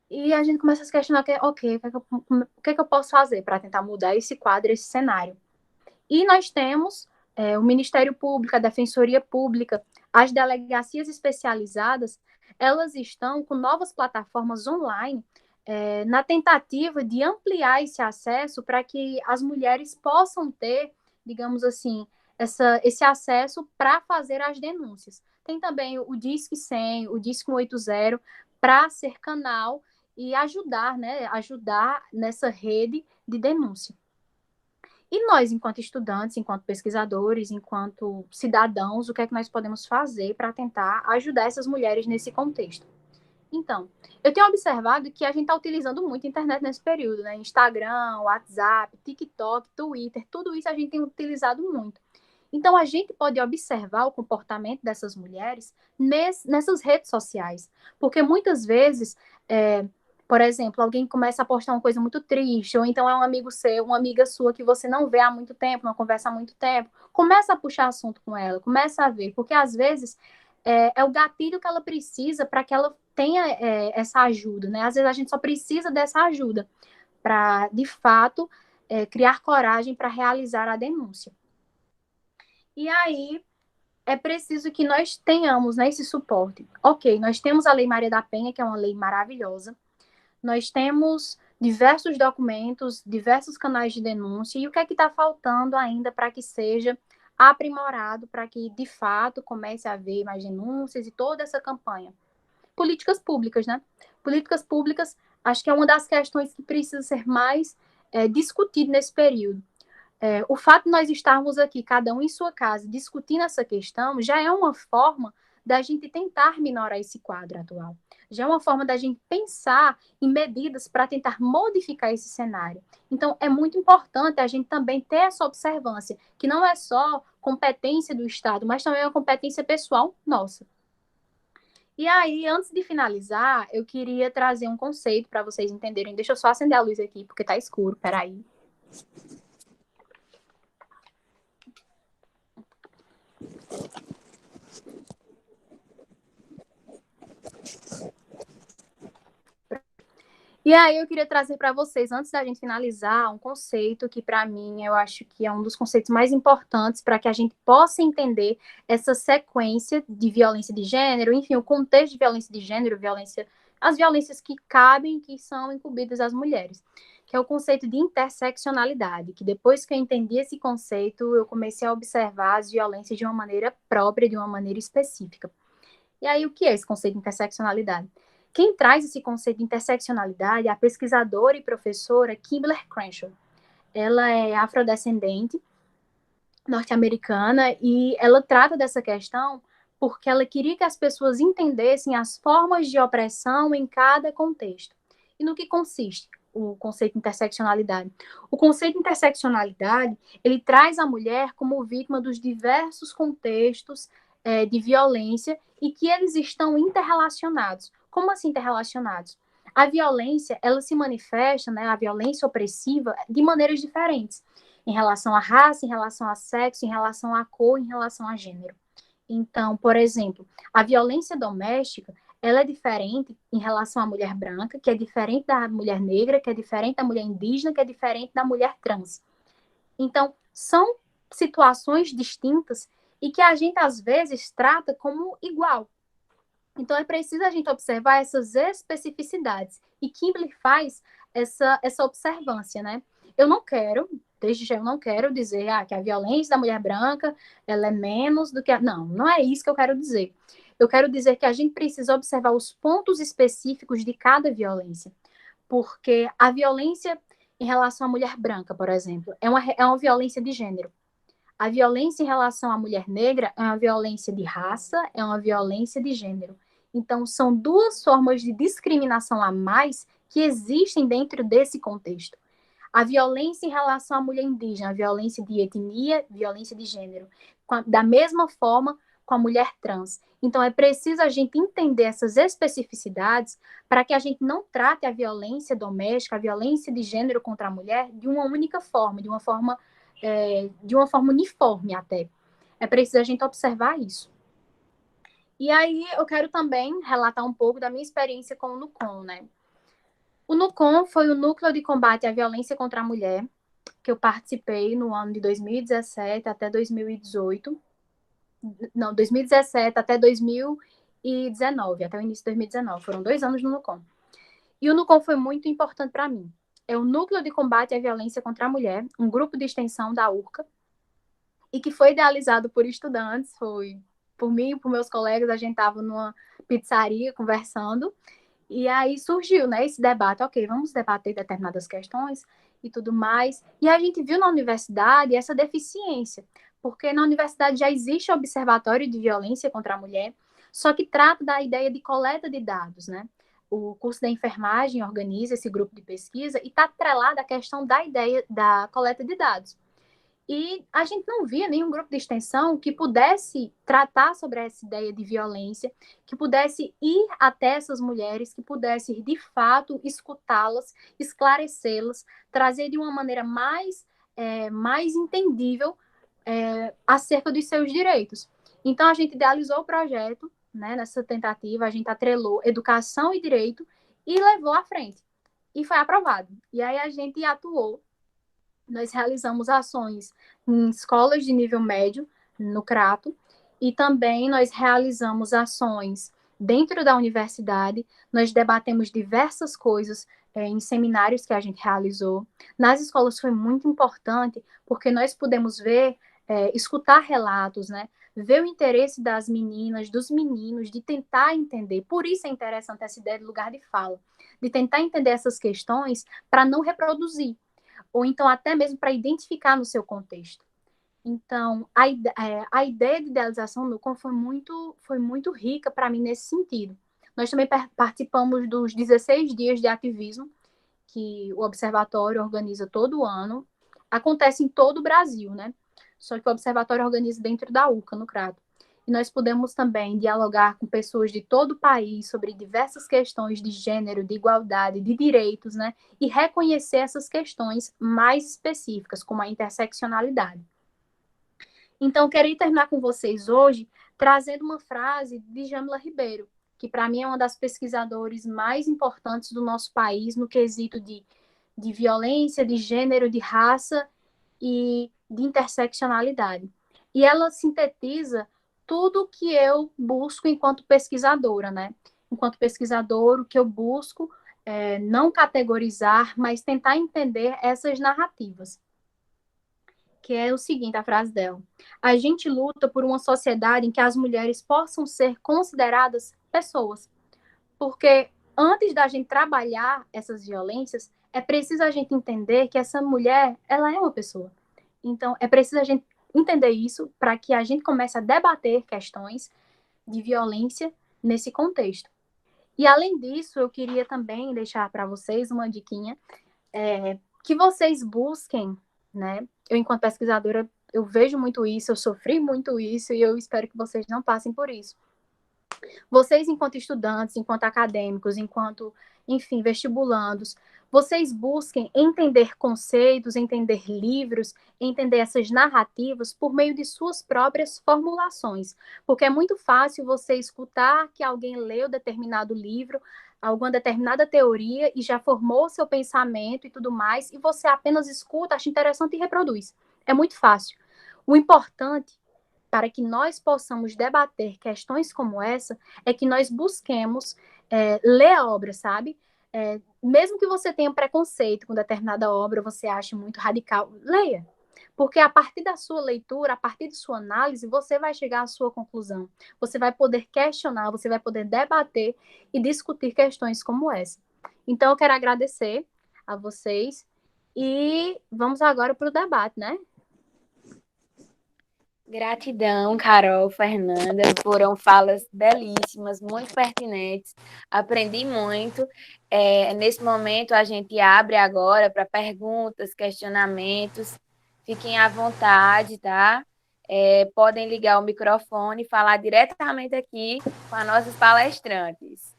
E a gente começa a se questionar, ok, o que é que eu posso fazer para tentar mudar esse quadro, esse cenário? E nós temos o Ministério Público, a Defensoria Pública, as delegacias especializadas, elas estão com novas plataformas online na tentativa de ampliar esse acesso para que as mulheres possam ter, digamos assim, esse acesso para fazer as denúncias. Tem também o Disque 100, o Disque 180, para ser canal e ajudar, né, ajudar nessa rede de denúncia. E nós, enquanto estudantes, enquanto pesquisadores, enquanto cidadãos, o que é que nós podemos fazer para tentar ajudar essas mulheres nesse contexto? Então, eu tenho observado que a gente está utilizando muito a internet nesse período, né? Instagram, WhatsApp, TikTok, Twitter, tudo isso a gente tem utilizado muito. Então, a gente pode observar o comportamento dessas mulheres nessas redes sociais. Porque muitas vezes, por exemplo, alguém começa a postar uma coisa muito triste, ou então é um amigo seu, uma amiga sua que você não vê há muito tempo, não conversa há muito tempo, começa a puxar assunto com ela, começa a ver, porque às vezes é o gatilho que ela precisa para que ela tenha essa ajuda, né? Às vezes a gente só precisa dessa ajuda para, de fato, criar coragem para realizar a denúncia. E aí é preciso que nós tenhamos, né, esse suporte. Ok, nós temos a Lei Maria da Penha, que é uma lei maravilhosa. Nós temos diversos documentos, diversos canais de denúncia. E o que é que está faltando ainda para que seja aprimorado, para que, de fato, comece a haver mais denúncias e toda essa campanha? Políticas públicas, né? Políticas públicas, acho que é uma das questões que precisa ser mais discutido nesse período. O fato de nós estarmos aqui, cada um em sua casa, discutindo essa questão, já é uma forma da gente tentar minorar esse quadro atual. Já é uma forma da gente pensar em medidas para tentar modificar esse cenário. Então, é muito importante a gente também ter essa observância, que não é só competência do Estado, mas também é uma competência pessoal nossa. E aí, antes de finalizar, eu queria trazer um conceito para vocês entenderem. Deixa eu só acender a luz aqui, porque tá escuro. Peraí. E aí eu queria trazer para vocês, antes da gente finalizar, um conceito que, para mim, eu acho que é um dos conceitos mais importantes para que a gente possa entender essa sequência de violência de gênero, enfim, o contexto de violência de gênero, as violências que cabem, que são incumbidas às mulheres, que é o conceito de interseccionalidade, que depois que eu entendi esse conceito, eu comecei a observar as violências de uma maneira própria, de uma maneira específica. E aí, o que é esse conceito de interseccionalidade? Quem traz esse conceito de interseccionalidade é a pesquisadora e professora Kimberly Crenshaw. Ela é afrodescendente, norte-americana, e ela trata dessa questão porque ela queria que as pessoas entendessem as formas de opressão em cada contexto. E no que consiste o conceito de interseccionalidade? O conceito de interseccionalidade, ele traz a mulher como vítima dos diversos contextos de violência e que eles estão interrelacionados. Como assim interrelacionados? A violência, ela se manifesta, né, a violência opressiva, de maneiras diferentes, em relação à raça, em relação a sexo, em relação à cor, em relação a gênero. Então, por exemplo, a violência doméstica, ela é diferente em relação à mulher branca, que é diferente da mulher negra, que é diferente da mulher indígena, que é diferente da mulher trans. Então, são situações distintas e que a gente, às vezes, trata como igual. Então, é preciso a gente observar essas especificidades. E Kimberly faz essa observância, né? Eu não quero, desde já eu não quero dizer que a violência da mulher branca ela é menos do que a... Não, não é isso que eu quero dizer. Eu quero dizer que a gente precisa observar os pontos específicos de cada violência. Porque a violência em relação à mulher branca, por exemplo, é uma violência de gênero. A violência em relação à mulher negra é uma violência de raça, é uma violência de gênero. Então, são duas formas de discriminação a mais que existem dentro desse contexto. A violência em relação à mulher indígena, a violência de etnia, violência de gênero. Da mesma forma com a mulher trans. Então, é preciso a gente entender essas especificidades para que a gente não trate a violência doméstica, a violência de gênero contra a mulher de uma única forma, de uma forma uniforme até. É preciso a gente observar isso. E aí eu quero também relatar um pouco da minha experiência com o NUCON, né? O NUCOM foi o Núcleo de Combate à Violência contra a Mulher, que eu participei no ano de 2017 até 2018. Não, 2017 até 2019, até o início de 2019. Foram 2 anos no NUCOM. E o NUCOM foi muito importante para mim. É o Núcleo de Combate à Violência contra a Mulher, um grupo de extensão da URCA, e que foi idealizado por estudantes, foi por mim e por meus colegas. A gente estava numa pizzaria conversando, e aí surgiu, né, esse debate, ok, vamos debater determinadas questões e tudo mais. E a gente viu na universidade essa deficiência, porque na universidade já existe o Observatório de Violência contra a Mulher, só que trata da ideia de coleta de dados, né? O curso da enfermagem organiza esse grupo de pesquisa e está atrelada à questão da ideia da coleta de dados. E a gente não via nenhum grupo de extensão que pudesse tratar sobre essa ideia de violência, que pudesse ir até essas mulheres, que pudesse, de fato, escutá-las, esclarecê-las, trazer de uma maneira mais entendível acerca dos seus direitos. Então, a gente idealizou o projeto, né, nessa tentativa, a gente atrelou educação e direito e levou à frente. E foi aprovado. E aí a gente atuou. Nós realizamos ações em escolas de nível médio, no Crato, e também nós realizamos ações dentro da universidade. Nós debatemos diversas coisas em seminários que a gente realizou. Nas escolas foi muito importante, porque nós pudemos ver, escutar relatos, né? Ver o interesse das meninas, dos meninos, de tentar entender. Por isso é interessante essa ideia de lugar de fala, de tentar entender essas questões para não reproduzir, ou então até mesmo para identificar no seu contexto. Então, a ideia de idealização do NUCOM foi muito rica para mim nesse sentido. Nós também participamos dos 16 dias de ativismo que o Observatório organiza todo ano. Acontece em todo o Brasil, né? Só que o Observatório organiza dentro da URCA, no Crato. E nós pudemos também dialogar com pessoas de todo o país sobre diversas questões de gênero, de igualdade, de direitos, né? E reconhecer essas questões mais específicas, como a interseccionalidade. Então, eu queria terminar com vocês hoje trazendo uma frase de Djamila Ribeiro, que para mim é uma das pesquisadoras mais importantes do nosso país no quesito de violência, de gênero, de raça e de interseccionalidade. E ela sintetiza tudo que eu busco enquanto pesquisadora, né? Enquanto pesquisadora, o que eu busco é não categorizar, mas tentar entender essas narrativas. Que é o seguinte, a frase dela: a gente luta por uma sociedade em que as mulheres possam ser consideradas pessoas. Porque antes da gente trabalhar essas violências, é preciso a gente entender que essa mulher, ela é uma pessoa. Então, é preciso a gente entender isso para que a gente comece a debater questões de violência nesse contexto. E, além disso, eu queria também deixar para vocês uma diquinha, que vocês busquem, né? Eu, enquanto pesquisadora, eu vejo muito isso, eu sofri muito isso e eu espero que vocês não passem por isso. Vocês, enquanto estudantes, enquanto acadêmicos, enquanto, enfim, vestibulandos, vocês busquem entender conceitos, entender livros, entender essas narrativas por meio de suas próprias formulações. Porque é muito fácil você escutar que alguém leu determinado livro, alguma determinada teoria e já formou seu pensamento e tudo mais, e você apenas escuta, acha interessante e reproduz. É muito fácil. O importante para que nós possamos debater questões como essa, é que nós busquemos ler a obra, sabe? Mesmo que você tenha preconceito com determinada obra, você ache muito radical, leia. Porque a partir da sua leitura, a partir de sua análise, você vai chegar à sua conclusão. Você vai poder questionar, você vai poder debater e discutir questões como essa. Então, eu quero agradecer a vocês e vamos agora para o debate, né? Gratidão, Carol, Fernanda, foram falas belíssimas, muito pertinentes. Aprendi muito. Nesse momento, a gente abre agora para perguntas, questionamentos. Fiquem à vontade, tá? Podem ligar o microfone e falar diretamente aqui com as nossas palestrantes.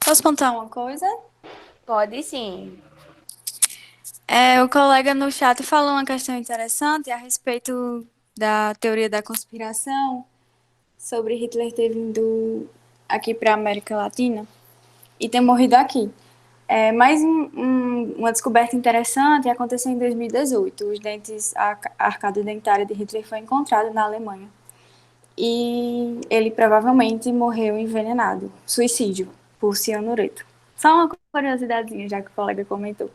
Posso contar uma coisa? Pode sim. O colega no chat falou uma questão interessante a respeito da teoria da conspiração sobre Hitler ter vindo aqui para a América Latina e ter morrido aqui. Uma descoberta interessante aconteceu em 2018. A arcada dentária de Hitler foi encontrada na Alemanha. E ele provavelmente morreu envenenado, suicídio, por cianureto. Só uma curiosidadezinha, já que o colega comentou.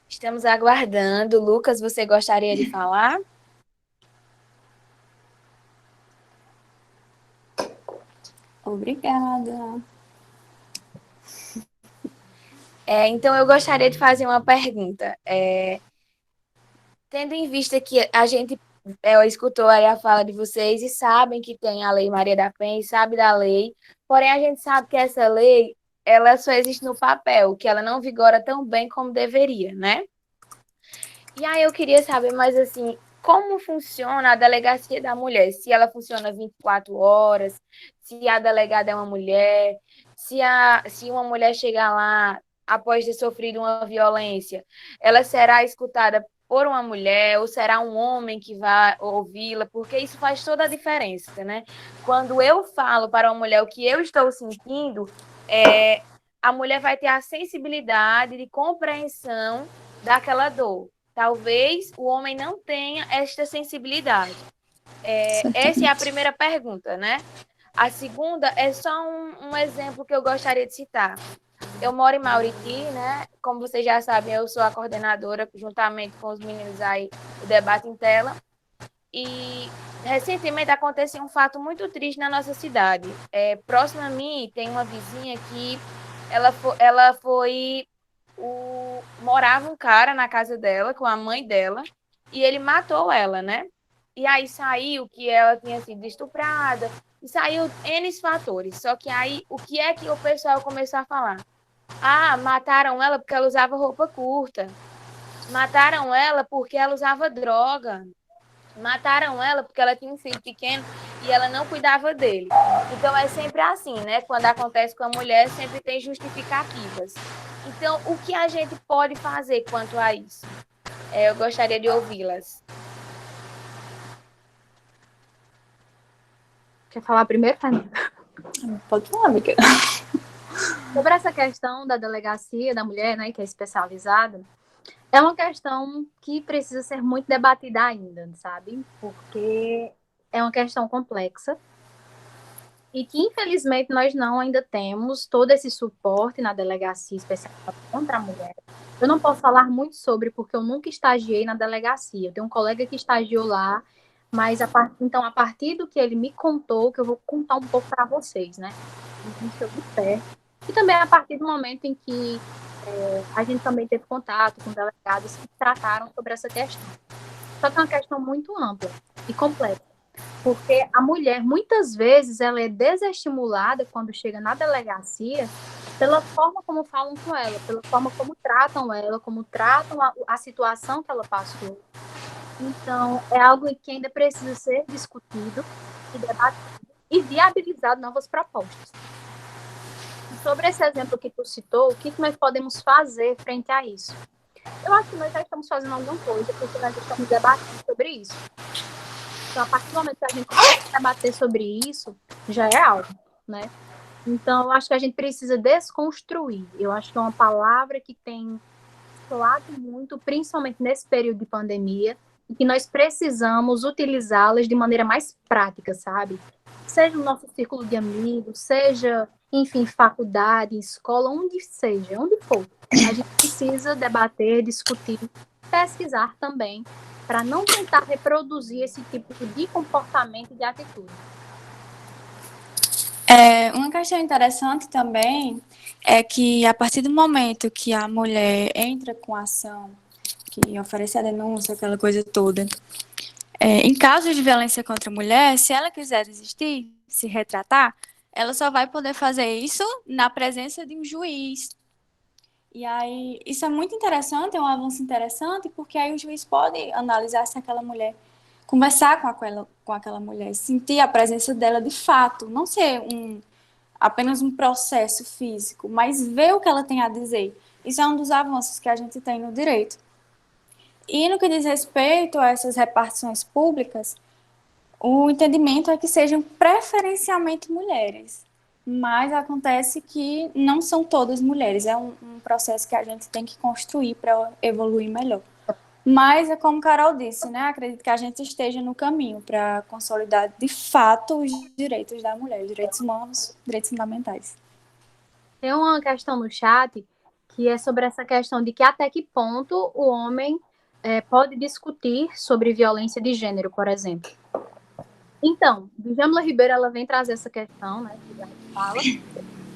Estamos aguardando. Lucas, você gostaria de falar? Obrigada. Então, eu gostaria de fazer uma pergunta. Tendo em vista que a gente escutou aí a fala de vocês e sabem que tem a Lei Maria da Penha e sabe da lei, porém a gente sabe que essa lei ela só existe no papel, que ela não vigora tão bem como deveria, né? E aí eu queria saber mais assim, como funciona a delegacia da mulher? Se ela funciona 24 horas, se a delegada é uma mulher, se uma mulher chegar lá após ter sofrido uma violência, ela será escutada por uma mulher ou será um homem que vai ouvi-la? Porque isso faz toda a diferença, né? Quando eu falo para uma mulher o que eu estou sentindo, a mulher vai ter a sensibilidade de compreensão daquela dor. Talvez o homem não tenha esta sensibilidade. Essa é a primeira pergunta, né? A segunda é só um exemplo que eu gostaria de citar. Eu moro em Mauriti, né? Como vocês já sabem, eu sou a coordenadora, juntamente com os meninos aí, do Debate em Tela. E recentemente aconteceu um fato muito triste na nossa cidade. Próximo a mim tem uma vizinha que ela foi morava um cara na casa dela com a mãe dela e ele matou ela, né? E aí saiu que ela tinha sido estuprada e saiu N fatores. Só que aí o que é que o pessoal começou a falar? Ah, mataram ela porque ela usava roupa curta. Mataram ela porque ela usava droga. Mataram ela porque ela tinha um filho pequeno e ela não cuidava dele. Então é sempre assim, né? Quando acontece com a mulher, sempre tem justificativas. Então, o que a gente pode fazer quanto a isso? Eu gostaria de ouvi-las. Quer falar primeiro, Fernanda? Pode falar, amiga. Sobre essa questão da delegacia da mulher, né, que é especializada, é uma questão que precisa ser muito debatida ainda, sabe? Porque é uma questão complexa e que, infelizmente, nós não ainda temos todo esse suporte na delegacia especializada contra a mulher. Eu não posso falar muito sobre, porque eu nunca estagiei na delegacia. Eu tenho um colega que estagiou lá, mas então, a partir do que ele me contou, que eu vou contar um pouco para vocês, né? De perto. E também a partir do momento em que a gente também teve contato com delegados que trataram sobre essa questão. Só que é uma questão muito ampla e complexa, porque a mulher, muitas vezes, ela é desestimulada quando chega na delegacia pela forma como falam com ela, pela forma como tratam a situação que ela passou. Então, é algo que ainda precisa ser discutido e debatido e viabilizado novas propostas. Sobre esse exemplo que tu citou, o que nós podemos fazer frente a isso? Eu acho que nós já estamos fazendo alguma coisa, porque nós estamos debatendo sobre isso. Então, a partir do momento que a gente começa a debater sobre isso, já é algo, né? Então, eu acho que a gente precisa desconstruir. Eu acho que é uma palavra que tem soado muito, principalmente nesse período de pandemia, e que nós precisamos utilizá-las de maneira mais prática, sabe? Seja no nosso círculo de amigos, seja, enfim, faculdade, escola, onde seja, onde for. A gente precisa debater, discutir, pesquisar também, para não tentar reproduzir esse tipo de comportamento e de atitude. Uma questão interessante também é que a partir do momento que a mulher entra com a ação, que oferece a denúncia, aquela coisa toda, em casos de violência contra a mulher, se ela quiser desistir, se retratar, ela só vai poder fazer isso na presença de um juiz. E aí, isso é muito interessante, é um avanço interessante, porque aí o juiz pode analisar se aquela mulher conversar com aquela mulher, sentir a presença dela de fato, não ser apenas um processo físico, mas ver o que ela tem a dizer. Isso é um dos avanços que a gente tem no direito. E no que diz respeito a essas repartições públicas, o entendimento é que sejam preferencialmente mulheres, mas acontece que não são todas mulheres, é um processo que a gente tem que construir para evoluir melhor. Mas é como Carol disse, né? Acredito que a gente esteja no caminho para consolidar de fato os direitos da mulher, os direitos humanos, direitos fundamentais. Tem uma questão no chat que é sobre essa questão de que até que ponto o homem pode discutir sobre violência de gênero, por exemplo. Então, Djamila Ribeiro, ela vem trazer essa questão, né, que a gente fala,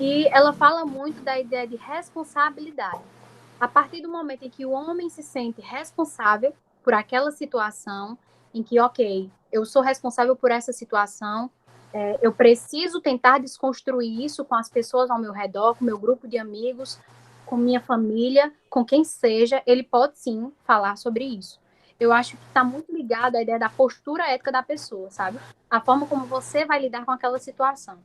e ela fala muito da ideia de responsabilidade. A partir do momento em que o homem se sente responsável por aquela situação, em que, ok, eu sou responsável por essa situação, eu preciso tentar desconstruir isso com as pessoas ao meu redor, com meu grupo de amigos, com minha família, com quem seja, ele pode sim falar sobre isso. Eu acho que está muito ligado à ideia da postura ética da pessoa, sabe? A forma como você vai lidar com aquela situação.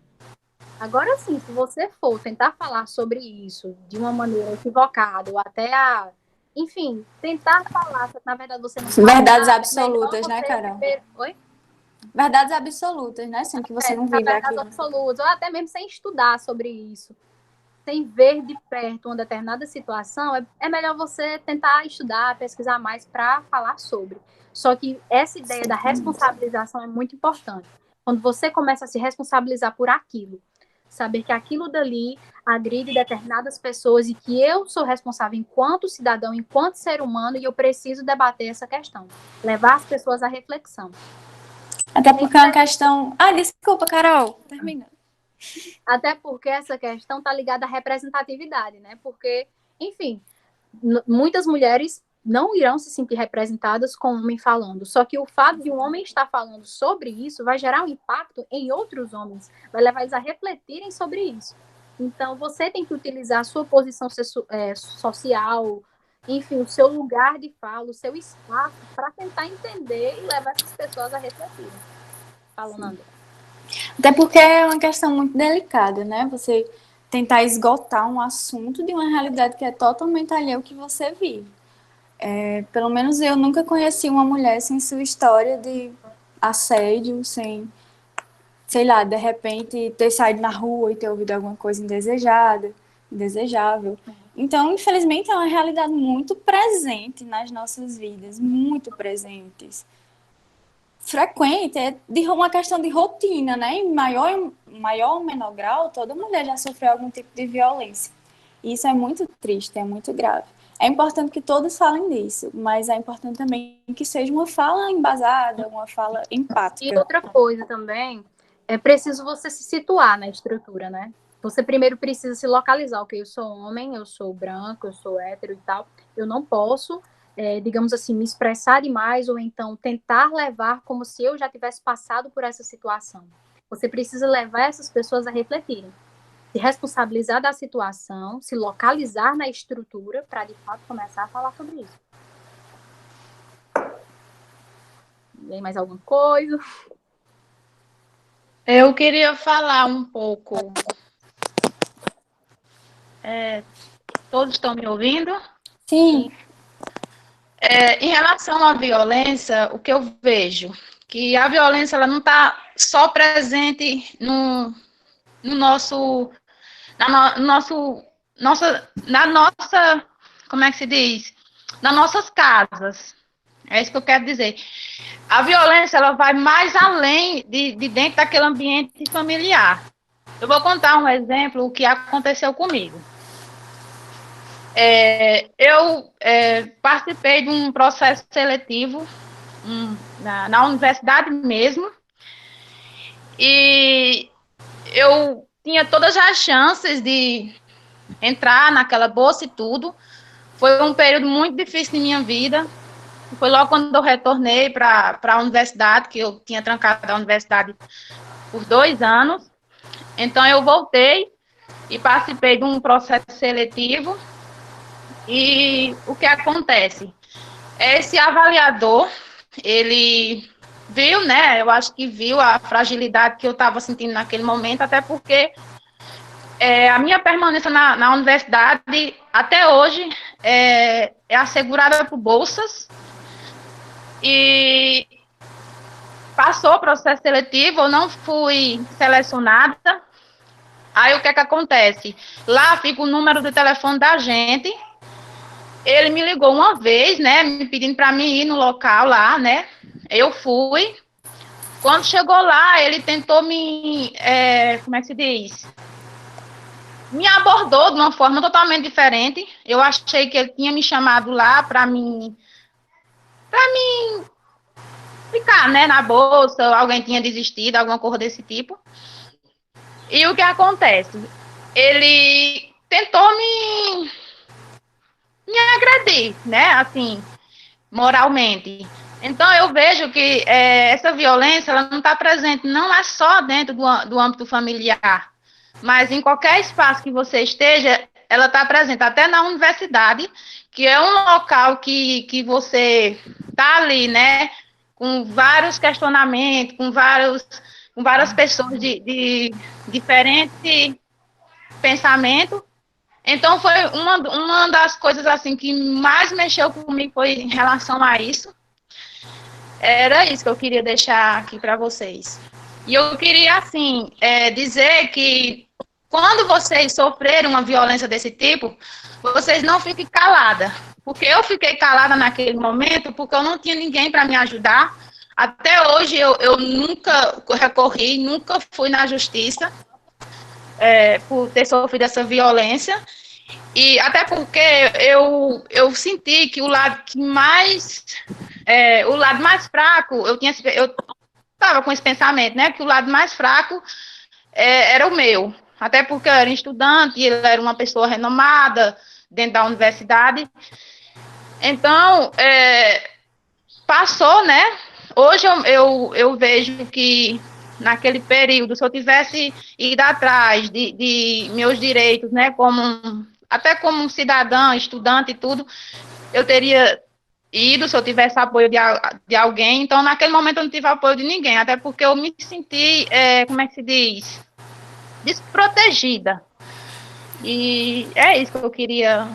Agora sim, se você for tentar falar sobre isso de uma maneira equivocada, ou até enfim, tentar falar, na verdade você não sabe. Verdades absolutas, né, Carol? Oi? Verdades absolutas, né? Sendo que você não vive verdades aquilo. absolutas, ou até mesmo sem estudar sobre isso, sem ver de perto uma determinada situação, é melhor você tentar estudar, pesquisar mais para falar sobre. Só que essa ideia da responsabilização é muito importante. Quando você começa a se responsabilizar por aquilo, saber que aquilo dali agride determinadas pessoas e que eu sou responsável enquanto cidadão, enquanto ser humano, e eu preciso debater essa questão. Levar as pessoas à reflexão. Até porque é uma questão... desculpa, Carol. Termina. Até porque essa questão está ligada à representatividade, né? Porque, enfim, muitas mulheres não irão se sentir representadas com um homem falando. Só que o fato de um homem estar falando sobre isso vai gerar um impacto em outros homens, vai levar eles a refletirem sobre isso. Então, você tem que utilizar a sua posição social, enfim, o seu lugar de fala, o seu espaço, para tentar entender e levar essas pessoas a refletirem. Falando, André. Até porque é uma questão muito delicada, né? Você tentar esgotar um assunto de uma realidade que é totalmente alheia ao que você vive. Pelo menos eu nunca conheci uma mulher sem sua história de assédio, sem, sei lá, de repente ter saído na rua e ter ouvido alguma coisa indesejada, indesejável. Então, infelizmente, é uma realidade muito presente nas nossas vidas, muito presentes. Frequente, é uma questão de rotina, né? Em maior ou menor grau, toda mulher já sofreu algum tipo de violência. E isso é muito triste, é muito grave. É importante que todos falem disso, mas é importante também que seja uma fala embasada, uma fala empática. E outra coisa também, é preciso você se situar na estrutura, né? Você primeiro precisa se localizar, ok, eu sou homem, eu sou branco, eu sou hétero e tal, eu não posso, digamos assim, me expressar demais ou então tentar levar como se eu já tivesse passado por essa situação. Você precisa levar essas pessoas a refletirem, se responsabilizar da situação, se localizar na estrutura para, de fato, começar a falar sobre isso. Tem mais alguma coisa? Eu queria falar um pouco. Todos estão me ouvindo? Sim. Em relação à violência, o que eu vejo, que a violência ela não está só presente na nossa, como é que se diz? Nas nossas casas. É isso que eu quero dizer. A violência ela vai mais além de dentro daquele ambiente familiar. Eu vou contar um exemplo, o que aconteceu comigo. Eu participei de um processo seletivo na universidade mesmo, e eu tinha todas as chances de entrar naquela bolsa e tudo. Foi um período muito difícil em minha vida. Foi logo quando eu retornei para a universidade, que eu tinha trancado a universidade por 2 anos. Então, eu voltei e participei de um processo seletivo. E o que acontece? Esse avaliador, ele viu, né? Eu acho que viu a fragilidade que eu estava sentindo naquele momento, até porque a minha permanência na universidade, até hoje, é assegurada por bolsas, e passou o processo seletivo, eu não fui selecionada. Aí o que é que acontece? Lá fica o número de telefone da gente. Ele me ligou uma vez, né, me pedindo para mim ir no local lá, né? Eu fui. Quando chegou lá, ele tentou como é que se diz? Me abordou de uma forma totalmente diferente. Eu achei que ele tinha me chamado lá para mim ficar, né, na bolsa, alguém tinha desistido, alguma coisa desse tipo. E o que acontece? Ele tentou me agredir, né, assim, moralmente. Então, eu vejo que essa violência ela não está presente, não é só dentro do âmbito familiar, mas em qualquer espaço que você esteja, ela está presente, até na universidade, que é um local que você está ali, né, com vários questionamentos, com várias pessoas de diferente pensamento. Então, foi uma das coisas assim que mais mexeu comigo foi em relação a isso. Era isso que eu queria deixar aqui para vocês. E eu queria, assim, dizer que quando vocês sofrerem uma violência desse tipo, vocês não fiquem caladas. Porque eu fiquei calada naquele momento, porque eu não tinha ninguém para me ajudar. Até hoje eu nunca recorri, nunca fui na justiça por ter sofrido essa violência. E até porque eu senti que o lado que mais o lado mais fraco, eu estava com esse pensamento, né, que o lado mais fraco era o meu, até porque eu era estudante, ele era uma pessoa renomada dentro da universidade, então passou, né, hoje eu vejo que naquele período, se eu tivesse ido atrás de meus direitos, né, até como um cidadão, estudante e tudo, eu teria ido se eu tivesse apoio de alguém. Então, naquele momento, eu não tive apoio de ninguém, até porque eu me senti, como é que se diz? Desprotegida. E é isso que eu queria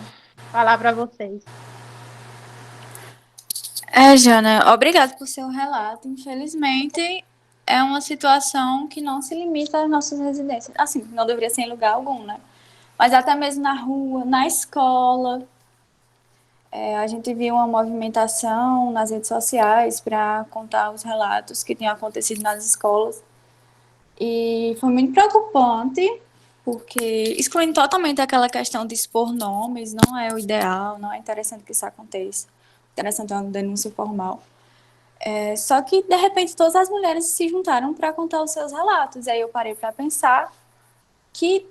falar para vocês. Jana, obrigada por seu relato. Infelizmente, é uma situação que não se limita às nossas residências. Assim, não deveria ser em lugar algum, né? Mas até mesmo na rua, na escola. A gente viu uma movimentação nas redes sociais para contar os relatos que tinham acontecido nas escolas. E foi muito preocupante, porque excluindo totalmente aquela questão de expor nomes, não é o ideal, não é interessante que isso aconteça. Interessante é uma denúncia formal. Só que, de repente, todas as mulheres se juntaram para contar os seus relatos. E aí eu parei para pensar que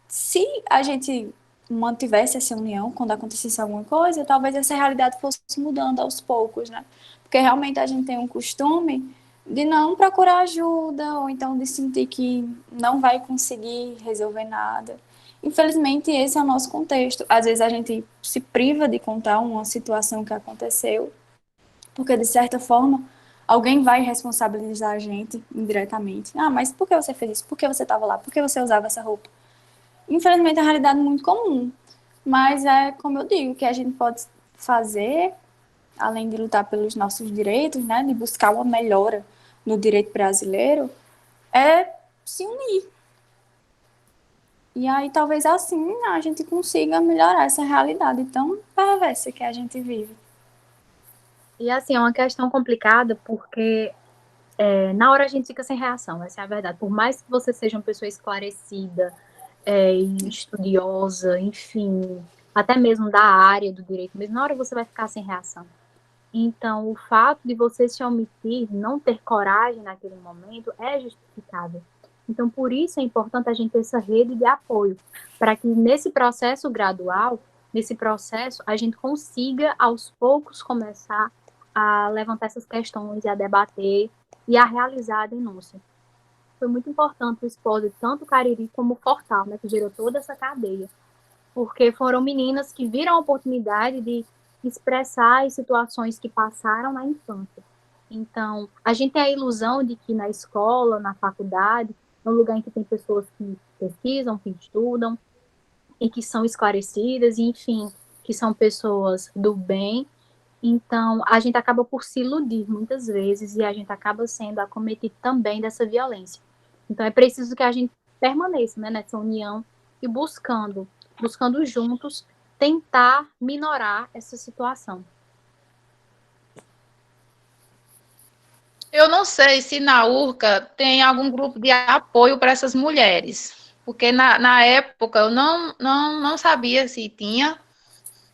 se a gente mantivesse essa união quando acontecesse alguma coisa, talvez essa realidade fosse mudando aos poucos, né? Porque realmente a gente tem um costume de não procurar ajuda, ou então de sentir que não vai conseguir resolver nada. Infelizmente, esse é o nosso contexto. Às vezes a gente se priva de contar uma situação que aconteceu, porque, de certa forma, alguém vai responsabilizar a gente indiretamente. Ah, mas por que você fez isso? Por que você estava lá? Por que você usava essa roupa? Infelizmente, é uma realidade muito comum. Mas é como eu digo, que a gente pode fazer, além de lutar pelos nossos direitos, né, de buscar uma melhora no direito brasileiro, é se unir. E aí, talvez assim, a gente consiga melhorar essa realidade tão perversa que a gente vive. E assim, é uma questão complicada porque na hora a gente fica sem reação, essa é a verdade. Por mais que você seja uma pessoa esclarecida, estudiosa, enfim, até mesmo da área do direito, mesmo na hora você vai ficar sem reação. Então, o fato de você se omitir, não ter coragem naquele momento, é justificável. Então, por isso é importante a gente ter essa rede de apoio, para que nesse processo gradual, nesse processo, a gente consiga, aos poucos, começar a levantar essas questões e a debater e a realizar a denúncia. Foi muito importante o expor tanto o Cariri como o Fortal, né, que gerou toda essa cadeia, porque foram meninas que viram a oportunidade de expressar as situações que passaram na infância. Então, a gente tem a ilusão de que na escola, na faculdade, é um lugar em que tem pessoas que pesquisam, que estudam, e que são esclarecidas, e, enfim, que são pessoas do bem. Então, a gente acaba por se iludir muitas vezes e a gente acaba sendo acometido também dessa violência. Então, é preciso que a gente permaneça, né, nessa união e buscando juntos tentar minorar essa situação. Eu não sei se na URCA tem algum grupo de apoio para essas mulheres, porque na época eu não sabia se tinha.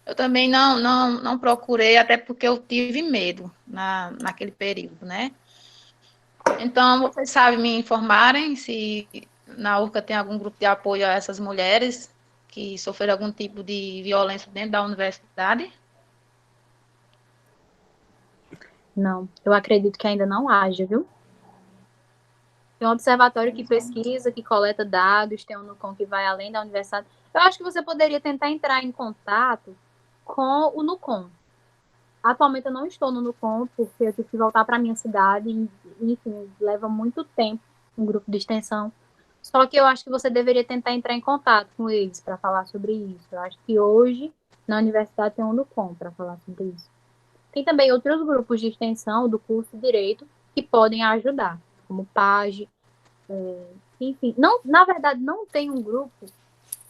Eu também não procurei, até porque eu tive medo naquele período, né? Então, vocês sabem me informarem se na URCA tem algum grupo de apoio a essas mulheres que sofreram algum tipo de violência dentro da universidade? Não, eu acredito que ainda não haja, viu? Tem um observatório que pesquisa, que coleta dados, tem um NUCOM que vai além da universidade. Eu acho que você poderia tentar entrar em contato com o NUCOM. Atualmente eu não estou no NUCOM, porque eu tive que voltar para a minha cidade, e, enfim, leva muito tempo um grupo de extensão. Só que eu acho que você deveria tentar entrar em contato com eles para falar sobre isso. Eu acho que hoje, na universidade, tem um NUCOM para falar sobre isso. Tem também outros grupos de extensão do curso de Direito que podem ajudar, como PAGE, enfim. Não, na verdade, não tem um grupo.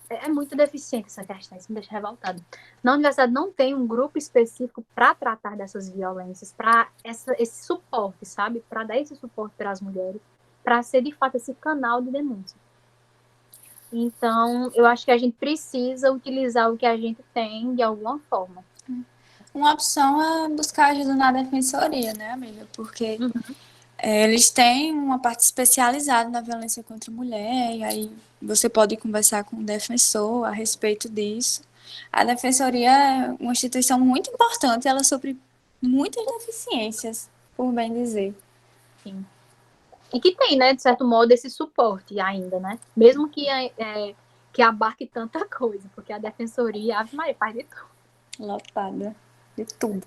É muito deficiente essa questão, isso me deixa revoltada. Na universidade não tem um grupo específico para tratar dessas violências, para esse suporte, sabe? Para dar esse suporte para as mulheres, para ser, de fato, esse canal de denúncia. Então, eu acho que a gente precisa utilizar o que a gente tem de alguma forma. Uma opção é buscar ajuda na defensoria, né, amiga? Porque eles têm uma parte especializada na violência contra a mulher, e aí você pode conversar com o defensor a respeito disso. A defensoria é uma instituição muito importante, ela sofre muitas deficiências, por bem dizer. Sim. E que tem, né, de certo modo, esse suporte ainda, né? Mesmo que abarque tanta coisa, porque a defensoria, Ave Maria, faz de tudo. Lotada de tudo.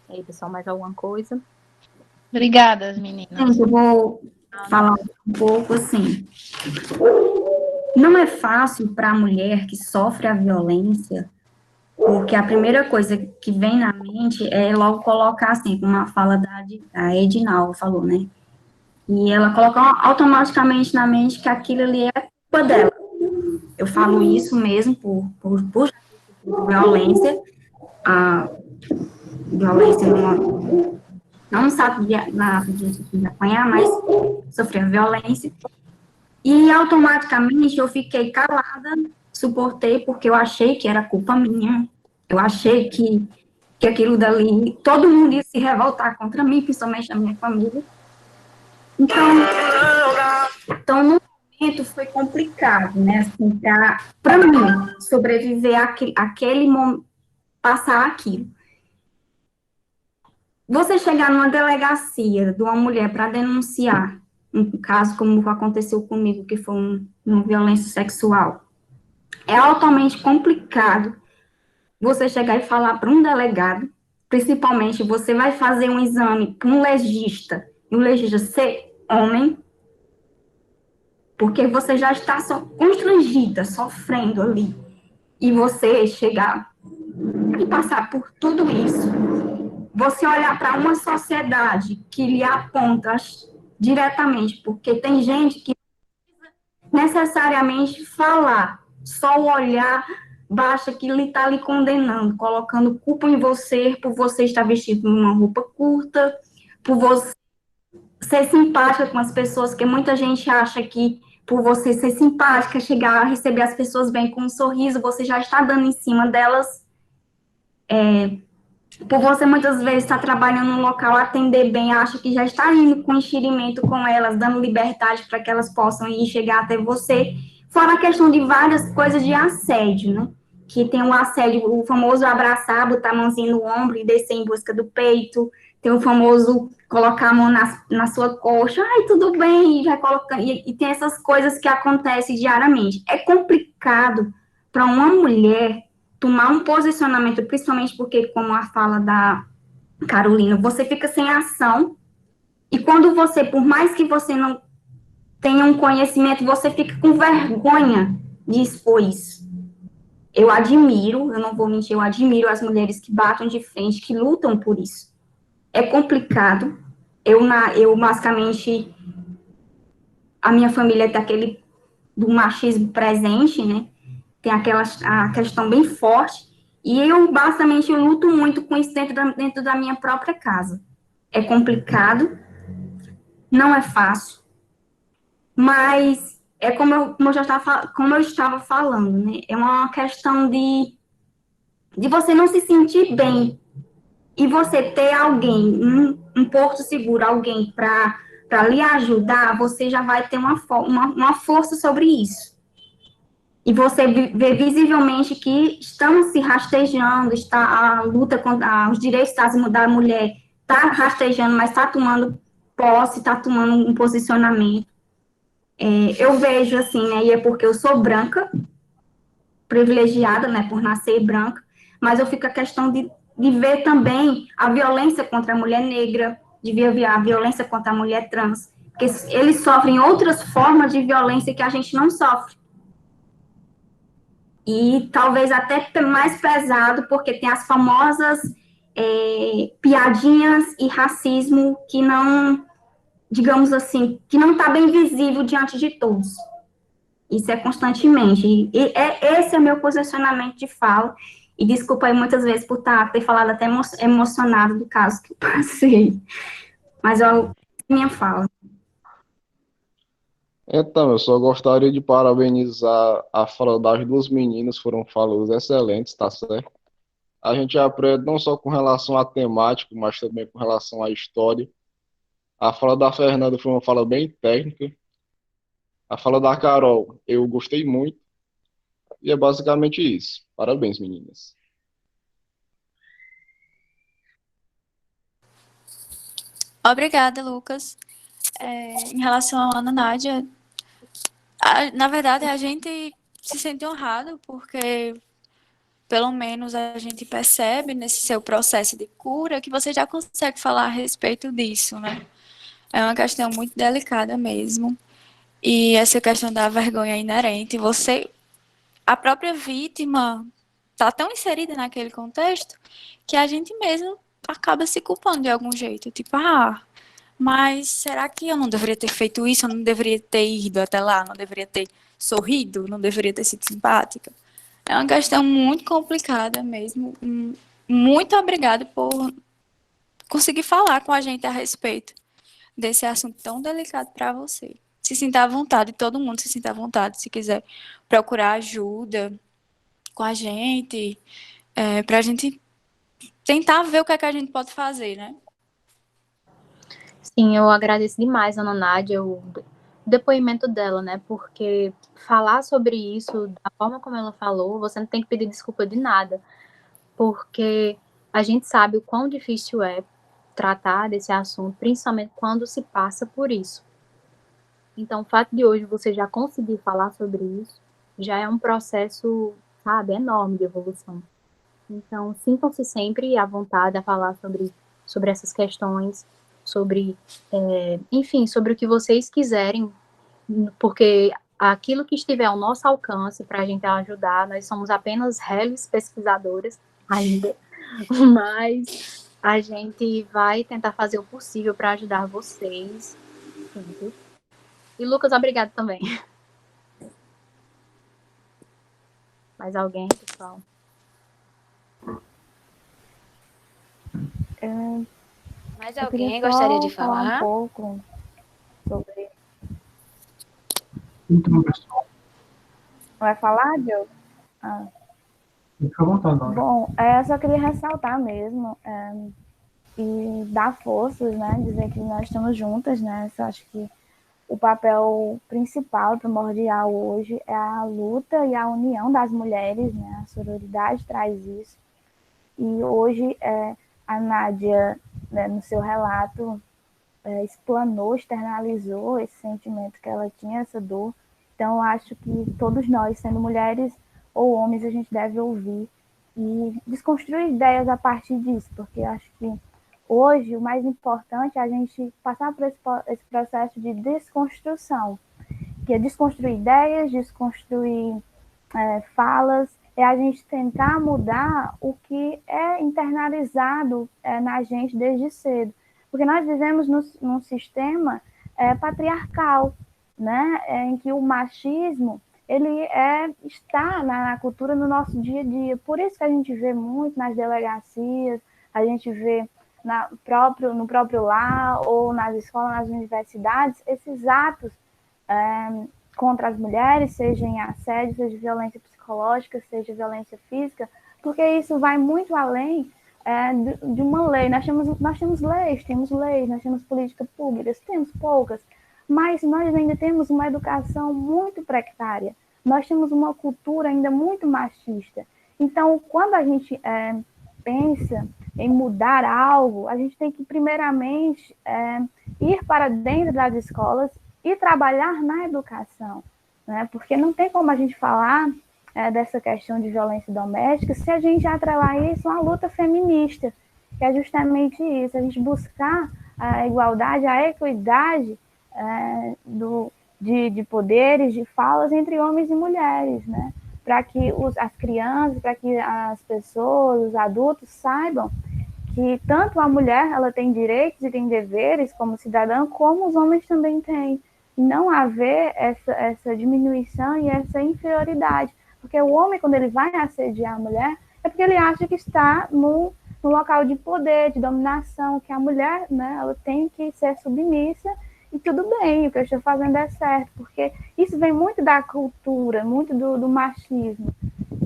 E aí, pessoal, mais alguma coisa? Obrigada, meninas. Gente, eu vou falar um pouco assim. Não é fácil para a mulher que sofre a violência, porque a primeira coisa que vem na mente é logo colocar assim, como a fala da Edinal falou, né? E ela coloca automaticamente na mente que aquilo ali é culpa dela. Eu falo isso mesmo por violência. A violência não sabe de apanhar, mas sofreu violência. E automaticamente eu fiquei calada, suportei, porque eu achei que era culpa minha. Eu achei que aquilo dali, todo mundo ia se revoltar contra mim, principalmente a minha família. Então no momento foi complicado, né? Assim, para mim sobreviver aquele momento, passar aquilo. Você chegar numa delegacia de uma mulher para denunciar um caso como aconteceu comigo, que foi uma violência sexual, é altamente complicado você chegar e falar para um delegado, principalmente você vai fazer um exame para um legista, e o legista ser homem, porque você já está constrangida, sofrendo ali, e você chegar e passar por tudo isso, você olhar para uma sociedade que lhe aponta diretamente, porque tem gente que necessariamente falar, só o olhar basta que ele está lhe condenando, colocando culpa em você por você estar vestido numa roupa curta, por você ser simpática com as pessoas, que muita gente acha que por você ser simpática, chegar a receber as pessoas bem com um sorriso, você já está dando em cima delas. Por você muitas vezes estar trabalhando no local, atender bem, acha que já está indo com enxerimento com elas, dando liberdade para que elas possam ir chegar até você. Fora a questão de várias coisas de assédio, né? Que tem o assédio, o famoso abraçar, botar a mãozinha no ombro e descer em busca do peito. Tem o famoso colocar a mão na sua coxa, ai, tudo bem, e vai colocando. E tem essas coisas que acontecem diariamente. É complicado para uma mulher tomar um posicionamento, principalmente porque, como a fala Carolina, você fica sem ação, e quando você, por mais que você não tenha um conhecimento, você fica com vergonha de expor isso. Eu admiro, eu não vou mentir, eu admiro as mulheres que batem de frente, que lutam por isso. É complicado. Eu basicamente, a minha família é daquele, do machismo presente, né? Tem a questão bem forte, e eu, basicamente, eu luto muito com isso dentro da minha própria casa. É complicado, não é fácil, mas é como eu estava falando, né? É uma questão de você não se sentir bem e você ter alguém, um porto seguro, alguém para lhe ajudar, você já vai ter uma força sobre isso. E você vê visivelmente que estão se rastejando, está a luta contra os direitos da mulher está rastejando, mas está tomando posse, está tomando um posicionamento. Eu vejo assim, né, e é porque eu sou branca, privilegiada, né, por nascer branca, mas eu fico a questão de ver também a violência contra a mulher negra, de ver a violência contra a mulher trans, porque eles sofrem outras formas de violência que a gente não sofre. E talvez até mais pesado, porque tem as famosas piadinhas e racismo que não, digamos assim, que não está bem visível diante de todos. Isso é constantemente. Esse é o meu posicionamento de fala. E desculpa aí muitas vezes por ter falado até emocionado do caso que eu passei. Mas é minha fala. Então, eu só gostaria de parabenizar a fala das duas meninas, foram falas excelentes, tá certo? A gente aprende não só com relação à temática, mas também com relação à história. A fala da Fernanda foi uma fala bem técnica. A fala da Carol, eu gostei muito. E é basicamente isso. Parabéns, meninas. Obrigada, Lucas. Em relação à Ana Nádia, na verdade, a gente se sente honrado porque, pelo menos, a gente percebe nesse seu processo de cura que você já consegue falar a respeito disso, né? É uma questão muito delicada mesmo. E essa questão da vergonha inerente, a própria vítima, está tão inserida naquele contexto que a gente mesmo acaba se culpando de algum jeito. Tipo, mas será que eu não deveria ter feito isso? Eu não deveria ter ido até lá? Não deveria ter sorrido? Não deveria ter sido simpática? É uma questão muito complicada mesmo. Muito obrigada por conseguir falar com a gente a respeito desse assunto tão delicado para você. Se sinta à vontade, todo mundo se sinta à vontade, se quiser procurar ajuda com a gente, para a gente tentar ver o que é que a gente pode fazer, né? Sim, eu agradeço demais a Ana Nádia, o depoimento dela, né? Porque falar sobre isso, da forma como ela falou, você não tem que pedir desculpa de nada, porque a gente sabe o quão difícil é tratar desse assunto, principalmente quando se passa por isso. Então, o fato de hoje você já conseguir falar sobre isso, já é um processo, sabe, enorme de evolução. Então, sintam-se sempre à vontade a falar sobre essas questões, enfim, sobre o que vocês quiserem, porque aquilo que estiver ao nosso alcance para a gente ajudar, nós somos apenas réis pesquisadoras ainda, mas a gente vai tentar fazer o possível para ajudar vocês. Sim. E Lucas, obrigado também. Mais alguém, pessoal? Mais Eu queria alguém só gostaria de falar um falar? pouco sobre. Então, pessoal, Vai falar, Diogo? fica à vontade, Laura. Bom, eu só queria ressaltar mesmo e dar forças, né? Dizer que nós estamos juntas, né? Eu acho que o papel principal, primordial hoje é a luta e a união das mulheres, né? A sororidade traz isso. E hoje a Nádia, né, no seu relato, explanou, externalizou esse sentimento que ela tinha, essa dor. Então, eu acho que todos nós, sendo mulheres ou homens, a gente deve ouvir e desconstruir ideias a partir disso, porque eu acho que hoje o mais importante é a gente passar por esse processo de desconstrução, que é desconstruir ideias, desconstruir falas, é a gente tentar mudar o que é internalizado na gente desde cedo. Porque nós vivemos num sistema patriarcal, né? Em que o machismo ele está na cultura, no nosso dia a dia. Por isso que a gente vê muito nas delegacias, a gente vê no próprio lar ou nas escolas, nas universidades, esses atos contra as mulheres, seja em assédio, seja violência psicológica, seja violência física, porque isso vai muito além de uma lei. Nós temos leis, nós temos políticas públicas, temos poucas, mas nós ainda temos uma educação muito precária, nós temos uma cultura ainda muito machista. Então, quando a gente pensa em mudar algo, a gente tem que, primeiramente, ir para dentro das escolas e trabalhar na educação, né? Porque não tem como a gente falar dessa questão de violência doméstica se a gente atrelar isso a uma luta feminista, que é justamente isso, a gente buscar a igualdade, a equidade de poderes, de falas entre homens e mulheres, né? Para que as crianças, para que as pessoas, os adultos saibam que tanto a mulher ela tem direitos e tem deveres como cidadã, como os homens também têm. E não haver essa diminuição e essa inferioridade. Porque o homem, quando ele vai assediar a mulher, é porque ele acha que está no local de poder, de dominação, que a mulher, né, ela tem que ser submissa e tudo bem, o que eu estou fazendo é certo. Porque isso vem muito da cultura, muito do machismo.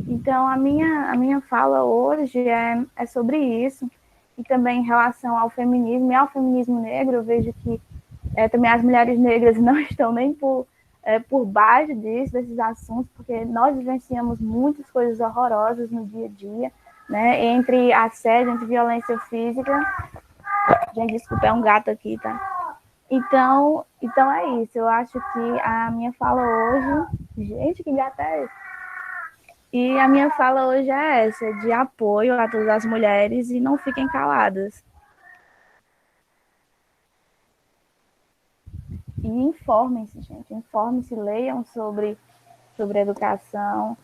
Então, a minha fala hoje é sobre isso. E também em relação ao feminismo e ao feminismo negro, eu vejo que também as mulheres negras não estão nem por baixo desses assuntos, porque nós vivenciamos muitas coisas horrorosas no dia a dia, né? Entre assédio, entre violência física. Gente, desculpa, é um gato aqui, tá? Então é isso. Eu acho que a minha fala hoje... Gente, que gato é esse? E a minha fala hoje é essa, de apoio a todas as mulheres e não fiquem caladas. E informem-se, gente. Informem-se, leiam sobre educação,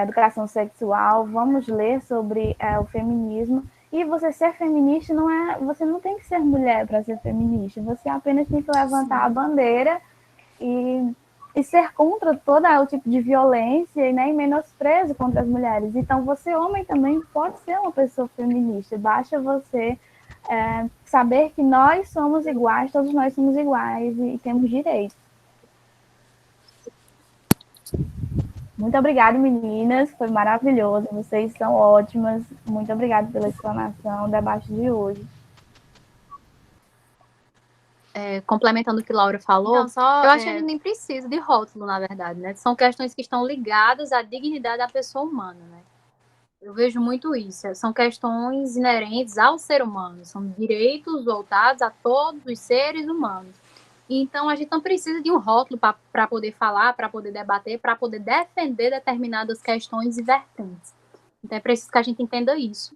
educação sexual. Vamos ler sobre o feminismo. E você ser feminista você não tem que ser mulher para ser feminista. Você apenas tem que levantar a bandeira e ser contra todo o tipo de violência, né, e menosprezo contra as mulheres. Então, você, homem, também pode ser uma pessoa feminista. Basta você saber que nós somos iguais, todos nós somos iguais e temos direitos. Muito obrigada, meninas. Foi maravilhoso. Vocês são ótimas. Muito obrigada pela explanação do debate de hoje. Complementando o que Laura falou, Não, só, eu acho que a gente nem precisa de rótulo, na verdade, né? São questões que estão ligadas à dignidade da pessoa humana, né? Eu vejo muito isso. São questões inerentes ao ser humano, são direitos voltados a todos os seres humanos. Então, a gente não precisa de um rótulo para poder falar, para poder debater, para poder defender determinadas questões e vertentes. Então, é preciso que a gente entenda isso,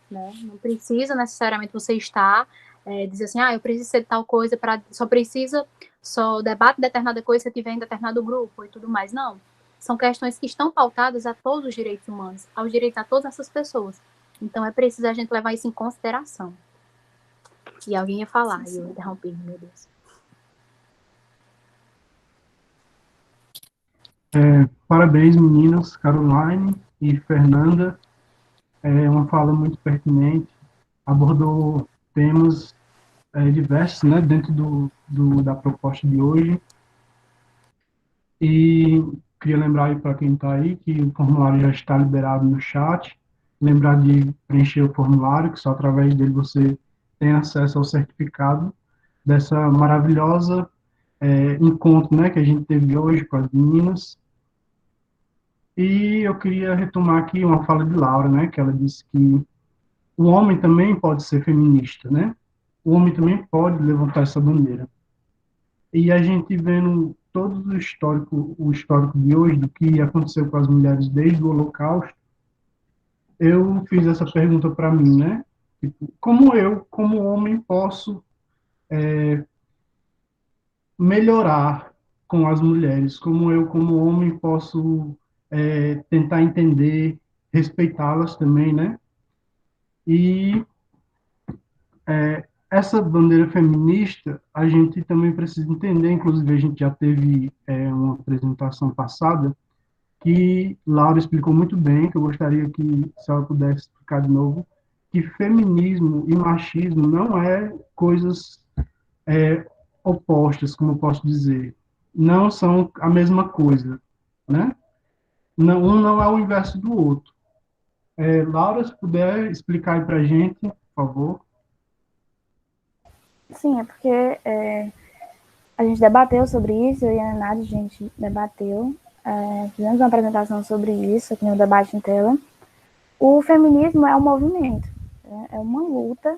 né? Não precisa necessariamente você estar... dizer assim, eu preciso ser tal coisa, só debate determinada coisa se eu tiver em determinado grupo e tudo mais. Não, são questões que estão pautadas a todos os direitos humanos, aos direitos a todas essas pessoas. Então é preciso a gente levar isso em consideração. E alguém ia falar, e eu interrompi, meu Deus. Parabéns, meninas, Caroline e Fernanda. É uma fala muito pertinente, abordou temas diversos, né, dentro da proposta de hoje. E queria lembrar aí para quem está aí que o formulário já está liberado no chat. Lembrar de preencher o formulário, que só através dele você tem acesso ao certificado dessa maravilhosa encontro, né, que a gente teve hoje com as meninas. E eu queria retomar aqui uma fala de Laura, né, que ela disse que o homem também pode ser feminista, né? O homem também pode levantar essa bandeira. E a gente vendo todo o histórico de hoje, do que aconteceu com as mulheres desde o Holocausto, eu fiz essa pergunta para mim, né? Como eu, como homem, posso melhorar com as mulheres? Como eu, como homem, posso tentar entender, respeitá-las também, né? E essa bandeira feminista, a gente também precisa entender, inclusive a gente já teve uma apresentação passada, que Laura explicou muito bem, que eu gostaria que, se ela pudesse explicar de novo, que feminismo e machismo não é coisas opostas, como eu posso dizer. Não são a mesma coisa, né? Não, um não é o inverso do outro. Laura, se puder explicar aí para a gente, por favor. Sim, é porque a gente debateu sobre isso, eu e a Nádia, a gente debateu, fizemos uma apresentação sobre isso aqui no debate em tela. O feminismo é um movimento, é uma luta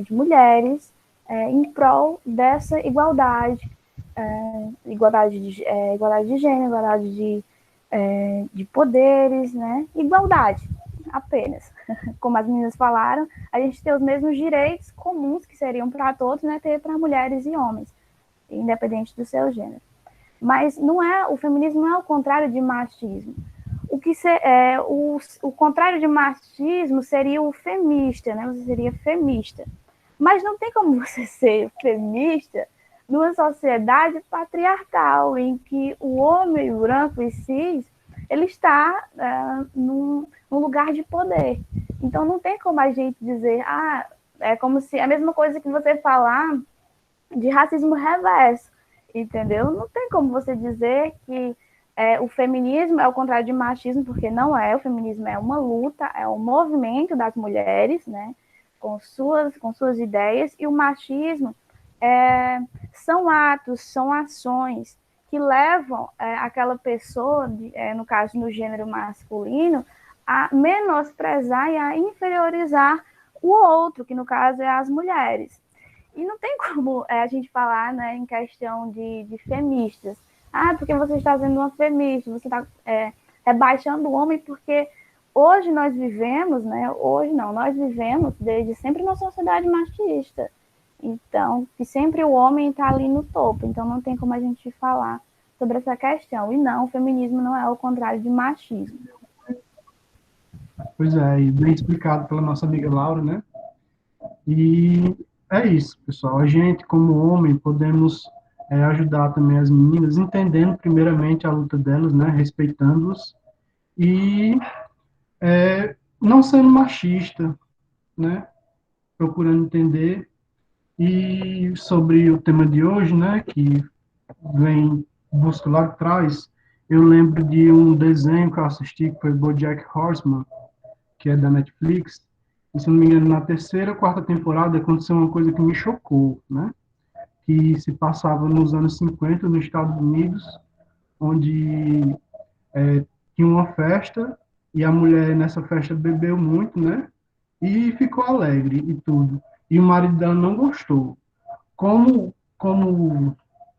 de mulheres em prol dessa igualdade, igualdade de gênero, igualdade de poderes, né? Igualdade, apenas. Como as meninas falaram, a gente tem os mesmos direitos comuns que seriam para todos, né? Ter para mulheres e homens, independente do seu gênero. Mas o feminismo não é o contrário de machismo. O contrário de machismo seria o femista, né? Você seria femista. Mas não tem como você ser feminista numa sociedade patriarcal, em que o homem branco e cis, ele está num lugar de poder. Então não tem como a gente dizer, é como se a mesma coisa que você falar de racismo reverso, entendeu? Não tem como você dizer que o feminismo é o contrário de machismo, porque não é. O feminismo é uma luta, é um movimento das mulheres, né, com suas ideias, e o machismo são atos, são ações que levam aquela pessoa, no caso no gênero masculino, a menosprezar e a inferiorizar o outro, que no caso é as mulheres. E não tem como a gente falar, né, em questão de feministas. Porque você está sendo uma feminista, você está rebaixando o homem, porque hoje nós vivemos, né? Hoje não, nós vivemos desde sempre numa sociedade machista. Então, que sempre o homem está ali no topo. Então, não tem como a gente falar sobre essa questão. E não, o feminismo não é o contrário de machismo. Pois é, e bem explicado pela nossa amiga Laura, né? E é isso, pessoal. A gente, como homem, podemos ajudar também as meninas, entendendo primeiramente a luta delas, né? Respeitando-as e não sendo machista, né? Procurando entender. E sobre o tema de hoje, né? Que vem busca lá atrás, eu lembro de um desenho que eu assisti, que foi BoJack Horseman, que é da Netflix, e se não me engano, na terceira ou quarta temporada aconteceu uma coisa que me chocou, né? Que se passava nos anos 50 nos Estados Unidos, onde tinha uma festa, e a mulher nessa festa bebeu muito, né? E ficou alegre e tudo. E o marido dela não gostou. Como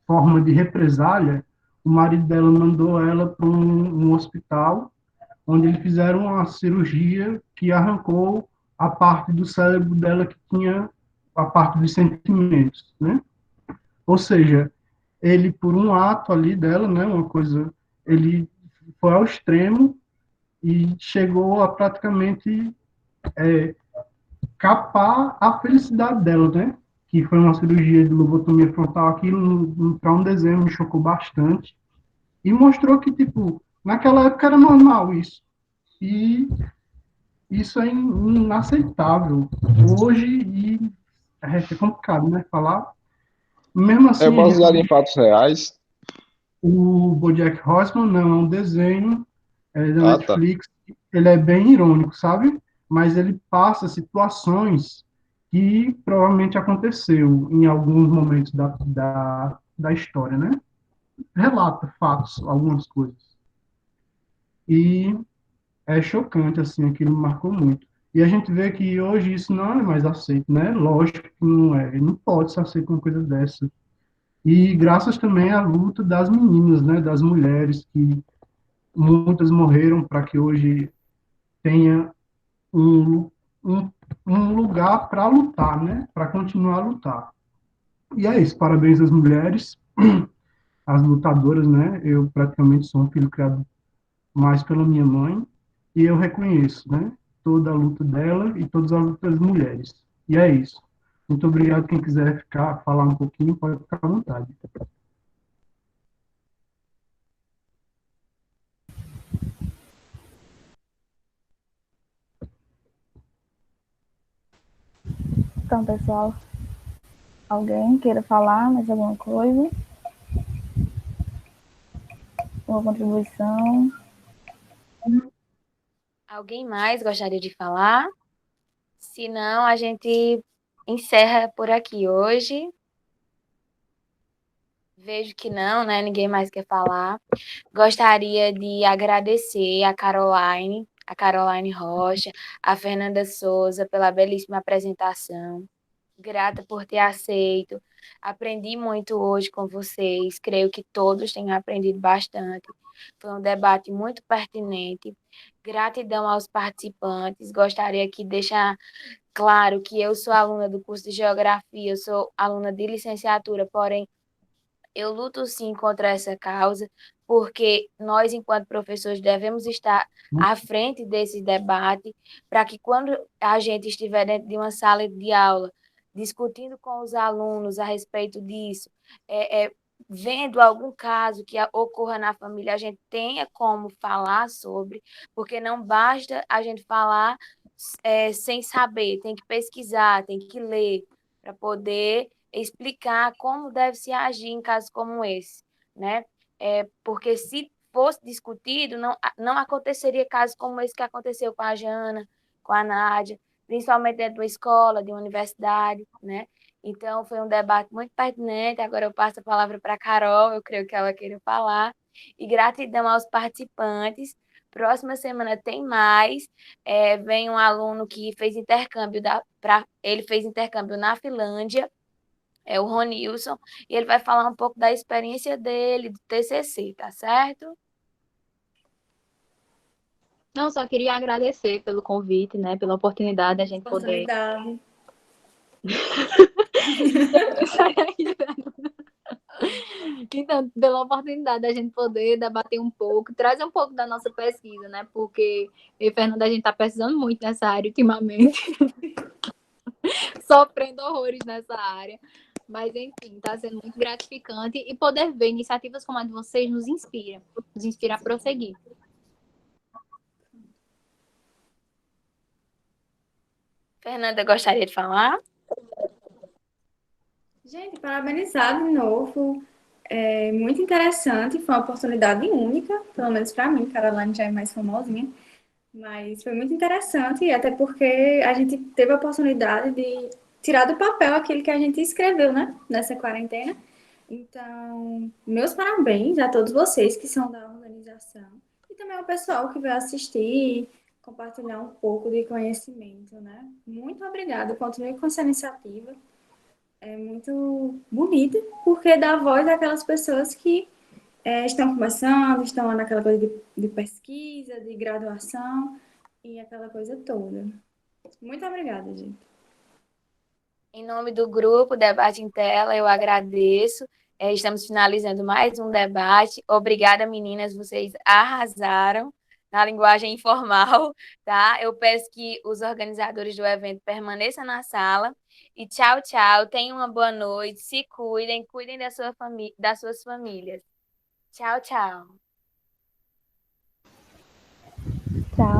forma de represália, o marido dela mandou ela para um hospital, onde eles fizeram uma cirurgia que arrancou a parte do cérebro dela que tinha a parte dos sentimentos, né? Ou seja, ele, por um ato ali dela, né, uma coisa, ele foi ao extremo e chegou a praticamente capar a felicidade dela, né? Que foi uma cirurgia de lobotomia frontal. Aquilo, para um desenho, me chocou bastante. E mostrou que, tipo, naquela época era normal isso. E isso é inaceitável. Hoje, é complicado, né? Falar. Mesmo assim, É baseado em fatos reais. o BoJack Horseman não é um desenho da Tá. Netflix. Ele é bem irônico, sabe? Mas ele passa situações que provavelmente aconteceu em alguns momentos da história, né? Relata fatos, algumas coisas. E é chocante, assim, aquilo me marcou muito. E a gente vê que hoje isso não é mais aceito, né? Lógico que não é. Não pode ser aceito uma coisa dessa. E graças também à luta das meninas, né? Das mulheres, que muitas morreram para que hoje tenha um um lugar para lutar, né? Para continuar a lutar. E é isso, parabéns às mulheres, às lutadoras, né? Eu praticamente sou um filho criado mais pela minha mãe, e eu reconheço, né? Toda a luta dela e todas as lutas das mulheres. E é isso. Muito obrigado. Quem quiser ficar, falar um pouquinho, pode ficar à vontade. Então, pessoal, alguém queira falar mais alguma coisa? Uma contribuição? Alguém mais gostaria de falar? Se não, a gente encerra por aqui hoje. Vejo que não, né? Ninguém mais quer falar. Gostaria de agradecer a Caroline Rocha, a Fernanda Souza pela belíssima apresentação. Grata por ter aceito. Aprendi muito hoje com vocês. Creio que todos tenham aprendido bastante. Foi um debate muito pertinente. Gratidão aos participantes. Gostaria aqui de deixar claro que eu sou aluna do curso de Geografia, eu sou aluna de licenciatura, porém eu luto sim contra essa causa, porque nós, enquanto professores, devemos estar à frente desse debate, para que quando a gente estiver dentro de uma sala de aula, discutindo com os alunos a respeito disso, vendo algum caso que ocorra na família, a gente tenha como falar sobre, porque não basta a gente falar sem saber, tem que pesquisar, tem que ler, para poder explicar como deve se agir em casos como esse, né? Porque se fosse discutido, não aconteceria casos como esse que aconteceu com a Jana, com a Nádia, principalmente dentro de uma escola, de uma universidade, né? Então, foi um debate muito pertinente. Agora eu passo a palavra para a Carol, eu creio que ela queira falar. E gratidão aos participantes. Próxima semana tem mais. Vem um aluno que fez intercâmbio, ele fez intercâmbio na Finlândia, é o Ronilson, e ele vai falar um pouco da experiência dele, do TCC, tá certo? Não, só queria agradecer pelo convite, né, pela oportunidade da gente poder. Oportunidade. Então, pela oportunidade da gente poder debater um pouco, trazer um pouco da nossa pesquisa, né? Porque eu e Fernanda, a gente está precisando muito nessa área ultimamente, sofrendo horrores nessa área. Mas, enfim, está sendo muito gratificante e poder ver iniciativas como a de vocês nos inspira a prosseguir. Fernanda, gostaria de falar? Gente, parabenizar de novo. É muito interessante, foi uma oportunidade única, pelo menos para mim. Caroline já é mais famosinha, mas foi muito interessante, até porque a gente teve a oportunidade de tirar do papel aquilo que a gente escreveu, né, nessa quarentena. Então, meus parabéns a todos vocês que são da organização e também ao pessoal que veio assistir, compartilhar um pouco de conhecimento, né? Muito obrigada, continue com essa iniciativa. É muito bonito, porque dá voz àquelas pessoas que estão começando, estão lá naquela coisa de pesquisa, de graduação e aquela coisa toda. Muito obrigada, gente. Em nome do grupo Debate em Tela, eu agradeço. Estamos finalizando mais um debate. Obrigada, meninas, vocês arrasaram na linguagem informal, tá? Eu peço que os organizadores do evento permaneçam na sala. E tchau, tchau. Tenham uma boa noite. Se cuidem, cuidem das suas famílias. Tchau, tchau.